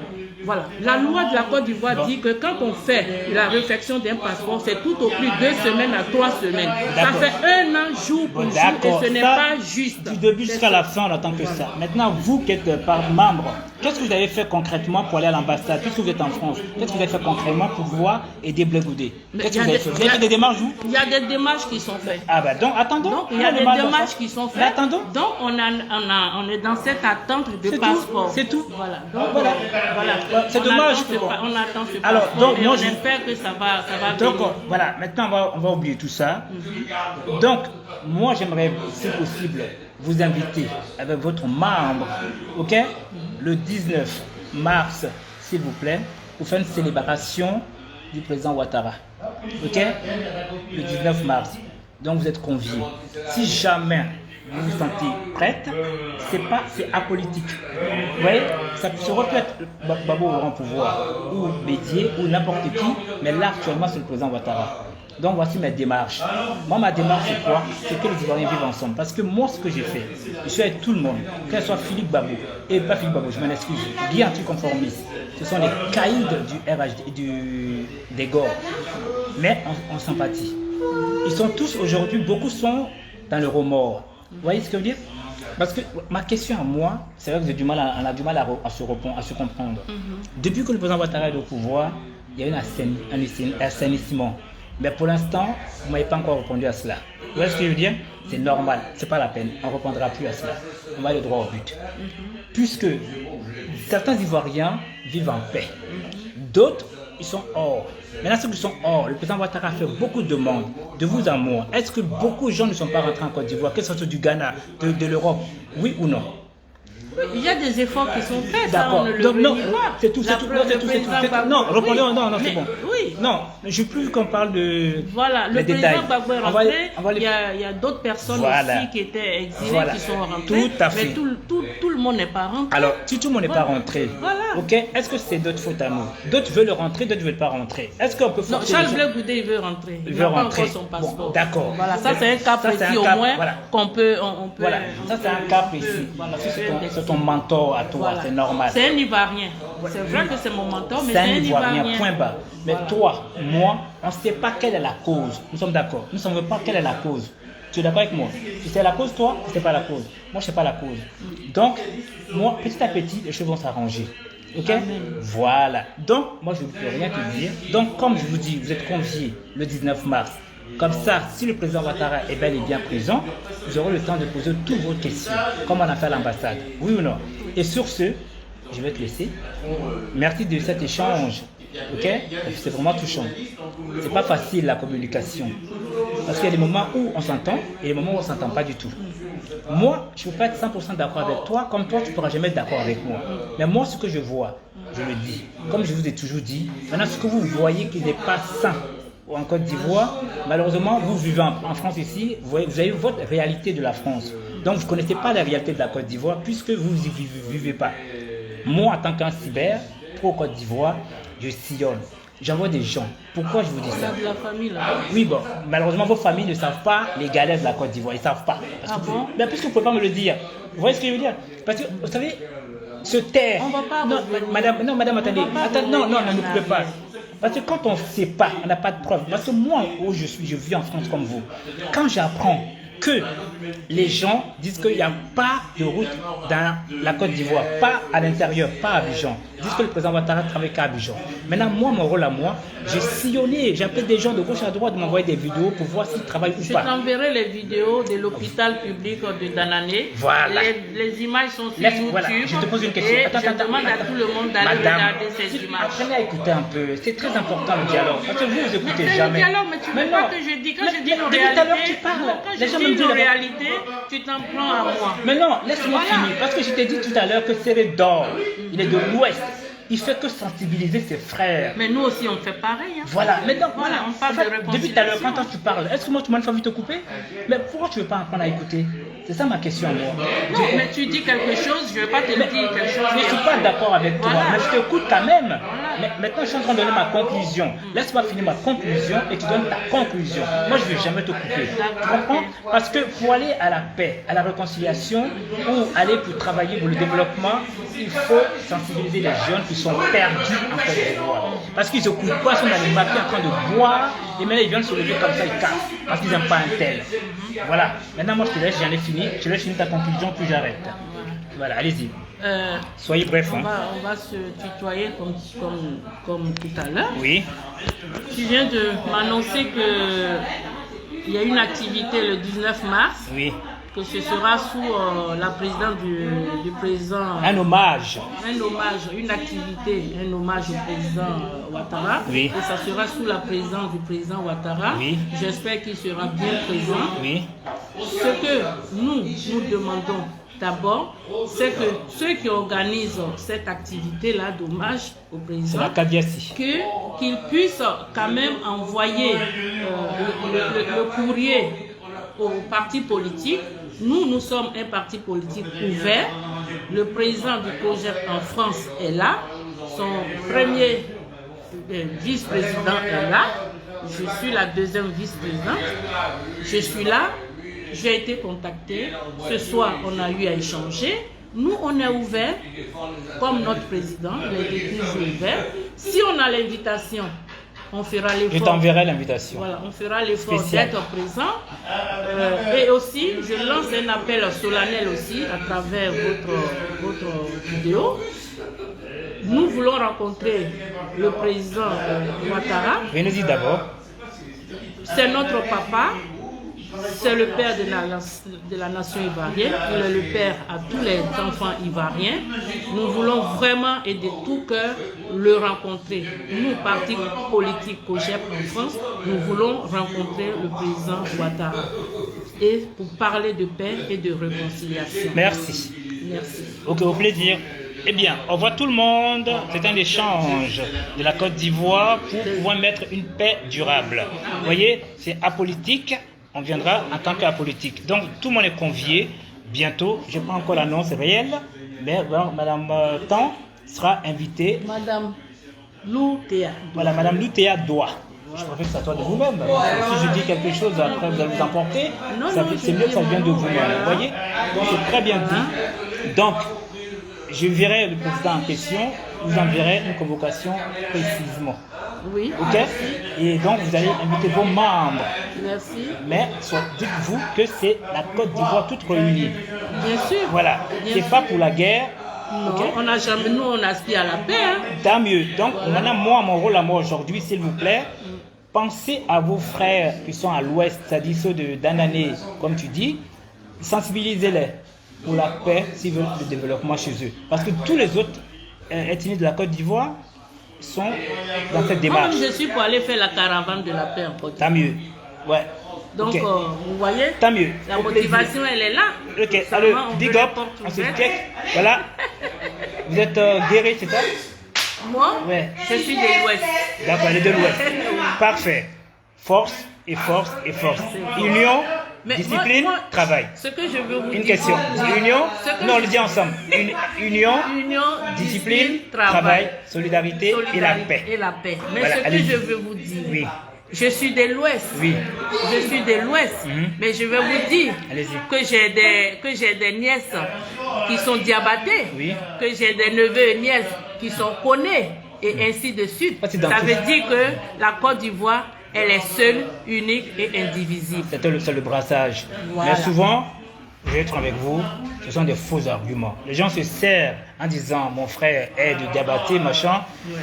Voilà. La loi de la Côte d'Ivoire dit que quand on fait la réfection d'un passeport, c'est tout au plus 2 semaines à 3 semaines. Ça fait 1 an jour pour jour et ce n'est pas juste. Du début jusqu'à la fin, on n'attend que ça. Maintenant, vous qui êtes membre, qu'est-ce que vous avez fait concrètement pour aller à l'ambassade puisque vous êtes en France? Qu'est-ce que vous avez fait concrètement pour pouvoir aider Blé Goudé? Qu'est-ce que vous avez fait? Vous avez fait des démarches, vous? Il y a des démarches qui sont faites. Ah ben donc, attendons. Donc, il y a des démarches qui sont faites. Attendons. Donc, on est dans cette attente de passeport. C'est tout. Voilà. Donc, voilà. C'est dommage. On attend ce passeport. Alors, donc, on espère que ça va donc, venir. voilà, maintenant on va oublier tout ça. Donc, moi j'aimerais, si possible, vous inviter avec votre membre, ok, le 19 mars, s'il vous plaît, pour faire une célébration du président Ouattara. Ok, le 19 mars. Donc vous êtes conviés. Si jamais vous vous sentez prête, c'est apolitique. Vous voyez, ça aurait pu être Babo au grand pouvoir, ou Bédier, ou n'importe qui, mais là actuellement c'est le président Ouattara. Donc voici mes démarches. Moi ma démarche c'est quoi? C'est que les Ivoiriens vivent ensemble. Parce que moi ce que j'ai fait, je suis avec tout le monde, que ce soit Philippe Babo, et pas Philippe Babo, je m'en excuse, bien anticonformiste. Ce sont les caïds du RHD, des Gors. Mais en sympathie. Ils sont tous aujourd'hui, beaucoup sont dans le remords. Vous voyez ce que je veux dire? Parce que ma question à moi, c'est vrai que on a du mal à se comprendre. Depuis que le président Ouattara est au pouvoir, il y a un assainissement. Mais pour l'instant, vous ne m'avez pas encore répondu à cela. Vous voyez ce que je veux dire? C'est normal, ce n'est pas la peine, on ne répondra plus à cela. On va aller droit au but. Puisque certains Ivoiriens vivent en paix, d'autres, ils sont hors. Maintenant, ceux qui sont hors, le président Ouattara a fait beaucoup de demandes, de vous à moi. Est-ce que beaucoup de gens ne sont pas rentrés en Côte d'Ivoire, que ce soit du Ghana, de l'Europe, oui ou non? Il y a des efforts qui sont faits, d'accord. Donc non, c'est tout, Non, reprenons, non, c'est bon. Oui. Non, je veux plus qu'on parle de. Voilà, le président Gbagbo est rentré. Il y a d'autres personnes aussi qui étaient exilées, qui sont rentrées. Tout à fait. Mais tout le monde n'est pas rentré. Alors, si tout le monde n'est pas rentré, ok, est-ce que c'est notre faute à nous? D'autres veulent rentrer, d'autres ne veulent pas rentrer. Est-ce qu'on peut faire. Non, Charles Blé Goudé, il veut rentrer. Il veut rentrer. Pas encore son passeport. Bon, d'accord. Voilà, ça c'est un cas précis au moins qu'on peut. Voilà, ça c'est un cas précis. C'est ton mentor à toi, voilà. C'est normal. C'est un Ivoirien. C'est vrai que c'est mon mentor, mais c'est un Ivoirien. Point bas. Mais voilà. Toi, moi, on ne sait pas quelle est la cause. Nous sommes d'accord. Nous ne savons pas quelle est la cause. Tu es d'accord avec moi? Si c'est la cause, toi, ce n'est pas la cause. Moi, je ne sais pas la cause. Donc, moi, petit à petit, les choses vont s'arranger. Ok? Amen. Voilà. Donc, moi, je ne peux rien te dire. Donc, comme je vous dis, vous êtes conviés le 19 mars. Comme ça, si le président Ouattara est bel et bien présent, vous aurez le temps de poser toutes vos questions, comme on a fait à l'ambassade. Oui ou non? Et sur ce, je vais te laisser. Merci de cet échange. Ok? C'est vraiment touchant. C'est pas facile la communication. Parce qu'il y a des moments où on s'entend et des moments où on ne s'entend pas du tout. Moi, je ne peux pas être 100% d'accord avec toi, comme toi, tu ne pourras jamais être d'accord avec moi. Mais moi, ce que je vois, je le dis. Comme je vous ai toujours dit, maintenant, ce que vous voyez qui n'est pas sain en Côte d'Ivoire, malheureusement, vous vivez en France ici, vous avez votre réalité de la France. Donc, vous ne connaissez pas la réalité de la Côte d'Ivoire puisque vous n'y vivez pas. Moi, en tant qu'un cyber, pro-Côte d'Ivoire, je sillonne. J'envoie des gens. Pourquoi je vous dis ça? De la famille, là. Oui, bon, malheureusement, vos familles ne savent pas les galères de la Côte d'Ivoire. Ils ne savent pas. Mais puisque vous ne pouvez pas me le dire, vous voyez ce que je veux dire? Parce que, vous savez, se taire. On ne va pas. Madame, attendez. Non, ne pouvez pas. Parce que quand on ne sait pas, on n'a pas de preuves. Parce que moi, où je vis en France comme vous, quand j'apprends que les gens disent qu'il n'y a pas de route dans la Côte d'Ivoire, pas à l'intérieur, pas à Abidjan. Ils disent que le président Ouattara travaille qu'à Abidjan. Maintenant, moi, mon rôle à moi, j'ai sillonné, j'ai appelé des gens de gauche à droite de m'envoyer des vidéos pour voir s'ils travaillent ou pas. Je t'enverrai les vidéos de l'hôpital public de Danané. Voilà. Les images sont sur YouTube. Voilà. Je te pose une question. Et je demande à tout le monde d'aller regarder ces images. Apprenez à écouter un peu. C'est très important le dialogue. Parce que vous écoutez jamais. Le dialogue, mais tu veux pas que je dise. Quand je dis nos réalités, quand je dis nos réalités, tu t'en prends à moi. Mais non, laisse-moi finir. Parce que je t'ai dit tout à l'heure que Cérédor, il est de l'Ouest. Il fait que sensibiliser ses frères. Mais nous aussi, on fait pareil. Hein. Voilà. Mais donc, voilà, on parle de réconciliation. Depuis tout à l'heure, quand tu parles, est-ce que moi, tu m'as envie de te couper? Mais pourquoi tu ne veux pas apprendre à écouter? C'est ça ma question à moi. Non, mais tu dis quelque chose, je ne vais pas te dire quelque chose. Je ne suis pas d'accord avec toi, mais je t'écoute quand même. Mais maintenant, je suis en train de donner ma conclusion. Laisse-moi finir ma conclusion et tu donnes ta conclusion. Moi, je ne vais jamais te couper. Tu comprends? Parce que pour aller à la paix, à la réconciliation, ou aller pour travailler pour le développement, il faut sensibiliser les jeunes qui sont perdus en Côte d'Ivoire. Parce qu'ils ne écoutent pas, ils sont dans les maquis en train de boire, et maintenant ils viennent se lever comme ça, ils cassent, parce qu'ils n'aiment pas un tel. Voilà. Maintenant, moi, je te laisse, j'en ai fini. Je laisse finir ta conclusion, puis j'arrête. Voilà, allez-y. Soyez bref. On va se tutoyer comme tout à l'heure. Oui. Tu viens de m'annoncer qu'il y a une activité le 19 mars. Oui. Que ce sera sous la présidence du président. Un hommage. Un hommage, une activité, un hommage au président Ouattara. Oui. Et ça sera sous la présidence du président Ouattara. Oui. J'espère qu'il sera bien présent. Oui. Ce que nous demandons d'abord, c'est que ceux qui organisent cette activité-là d'hommage au président, qu'ils puissent quand même envoyer le courrier aux partis politiques. Nous sommes un parti politique ouvert. Le président du COJEP en France est là. Son premier vice-président est là. Je suis la deuxième vice-présidente. Je suis là. J'ai été contactée. Ce soir, on a eu à échanger. Nous, on est ouvert, comme notre président, il a été toujours ouvert. Si on a l'invitation, on fera l'effort. Je t'enverrai l'invitation. Voilà, on fera l'effort d'être présent. Et aussi, je lance un appel solennel aussi à travers votre vidéo. Nous voulons rencontrer le président Ouattara. Venez-y d'abord. C'est notre papa. C'est le père de la nation ivoirienne. Il est le père à tous les enfants ivoiriens. Nous voulons vraiment et de tout cœur le rencontrer. Nous, parti politique COJEP en France, nous voulons rencontrer le président Ouattara et pour parler de paix et de réconciliation. Merci. Merci. Ok, au plaisir. Eh bien, au revoir tout le monde. C'est un échange de la Côte d'Ivoire pour pouvoir mettre une paix durable. Vous voyez, c'est apolitique. On viendra en tant qu'apolitique. Donc, tout le monde est convié. Bientôt, je prends encore l'annonce réelle, mais Madame Tan sera invitée. Madame Loutéa. Voilà, Madame Loutéa doit. Je préfère que ça soit de vous-même. Si je dis quelque chose, après vous allez vous emporter. C'est mieux que ça vienne de vous-même. Vous voyez? Donc, c'est très bien dit. Donc, je verrai le président en question. Vous enverrez une convocation précisément. Oui. Ok? Et donc, vous allez inviter vos membres. Merci. Mais dites-vous que c'est la Côte d'Ivoire toute réunie. Bien sûr. Voilà. C'est pas pour la guerre. Non, Okay? on n'a jamais, nous, on aspire à la paix. Hein. Tant mieux. Donc, maintenant, moi, mon rôle à moi aujourd'hui, s'il vous plaît, pensez à vos frères qui sont à l'ouest, c'est-à-dire ceux de Danané, comme tu dis, sensibilisez-les pour la paix s'ils veulent le développement chez eux. Parce que tous les autres ethnies de la Côte d'Ivoire sont dans cette démarche. Moi, je suis pour aller faire la caravane de la paix en Côte d'Ivoire. Tant mieux. Ouais. Donc, Okay. Vous voyez, tant mieux. La motivation, elle est là. Ok, alors, big up, on se check. Voilà. Vous êtes guéri, c'est ça? Moi, ouais. Je suis de l'Ouest. D'accord, elle est de l'Ouest. Parfait. Force et force et force. Union, discipline, travail. Ce que je veux vous dire. Une question. Union, non, on le dit ensemble. Union, discipline, travail, solidarité et la paix. Et la paix. Mais voilà, ce que je veux vous dire. Oui. Je suis de l'Ouest. Oui. Je suis de l'Ouest. Mais je vais vous dire que j'ai des nièces qui sont diabatées, que j'ai des neveux et nièces qui sont connus, et ainsi de suite. Ça veut dire que la Côte d'Ivoire elle est seule, unique et indivisible. C'est le brassage. Voilà. Mais souvent, je vais être avec vous, ce sont des faux arguments. Les gens se servent en disant mon frère est du Diabaté, machin,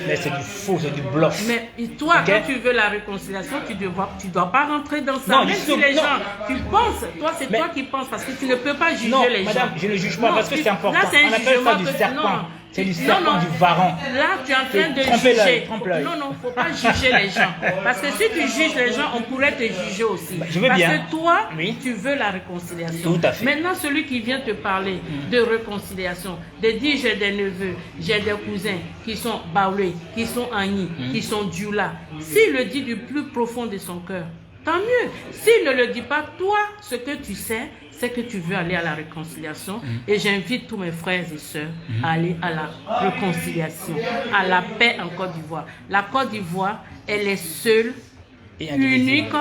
mais c'est du faux, c'est du bluff. Mais toi, Okay? quand tu veux la réconciliation, tu dois pas rentrer dans ça. Non, Même si les gens, tu penses, toi c'est Mais- toi qui penses parce que tu ne peux pas juger Non, les madame, gens. je ne juge pas Non, parce que c'est important. Là, c'est un On appelle ça jugement du que- serpent. non. C'est du Non, serpent, non. du varan. Là, tu es en train de Tromper l'œil, juger. trompe l'œil. Non, faut pas juger les gens. Parce que si tu juges les gens, on pourrait te juger aussi. Je veux parce bien. que toi, Oui. tu veux la réconciliation. Tout à fait. Maintenant, celui qui vient te parler de réconciliation, de dire j'ai des neveux, j'ai des cousins qui sont Baoulé, qui sont Agni, qui sont Dioula. S'il le dit du plus profond de son cœur, tant mieux. S'il ne le dit pas, toi, ce que tu sais, c'est que tu veux aller à la réconciliation. Et j'invite tous mes frères et sœurs à aller à la réconciliation, à la paix en Côte d'Ivoire. La Côte d'Ivoire, elle est seule, Et indivisible. unique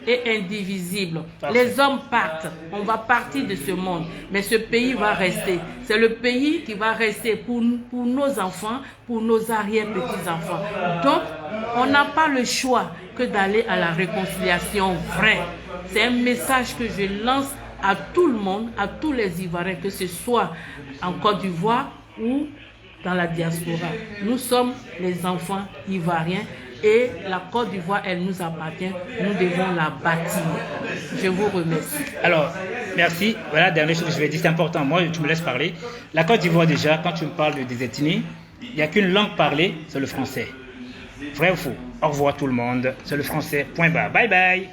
et indivisible. Parfait. Les hommes partent, on va partir de ce monde, mais ce pays va rester. C'est le pays qui va rester pour nos enfants, pour nos arrière-petits-enfants. Donc, on n'a pas le choix que d'aller à la réconciliation vraie. C'est un message que je lance à tout le monde, à tous les Ivoiriens, que ce soit en Côte d'Ivoire ou dans la diaspora. Nous sommes les enfants ivoiriens et la Côte d'Ivoire, elle nous appartient. Nous devons la bâtir. Je vous remercie. Alors, merci. Voilà, dernière chose que je vais dire, c'est important. Moi, tu me laisses parler. La Côte d'Ivoire, déjà, quand tu me parles des ethnies, il n'y a qu'une langue parlée, c'est le français. Vrai ou faux? Au revoir tout le monde. C'est le français. Point barre. Bye bye.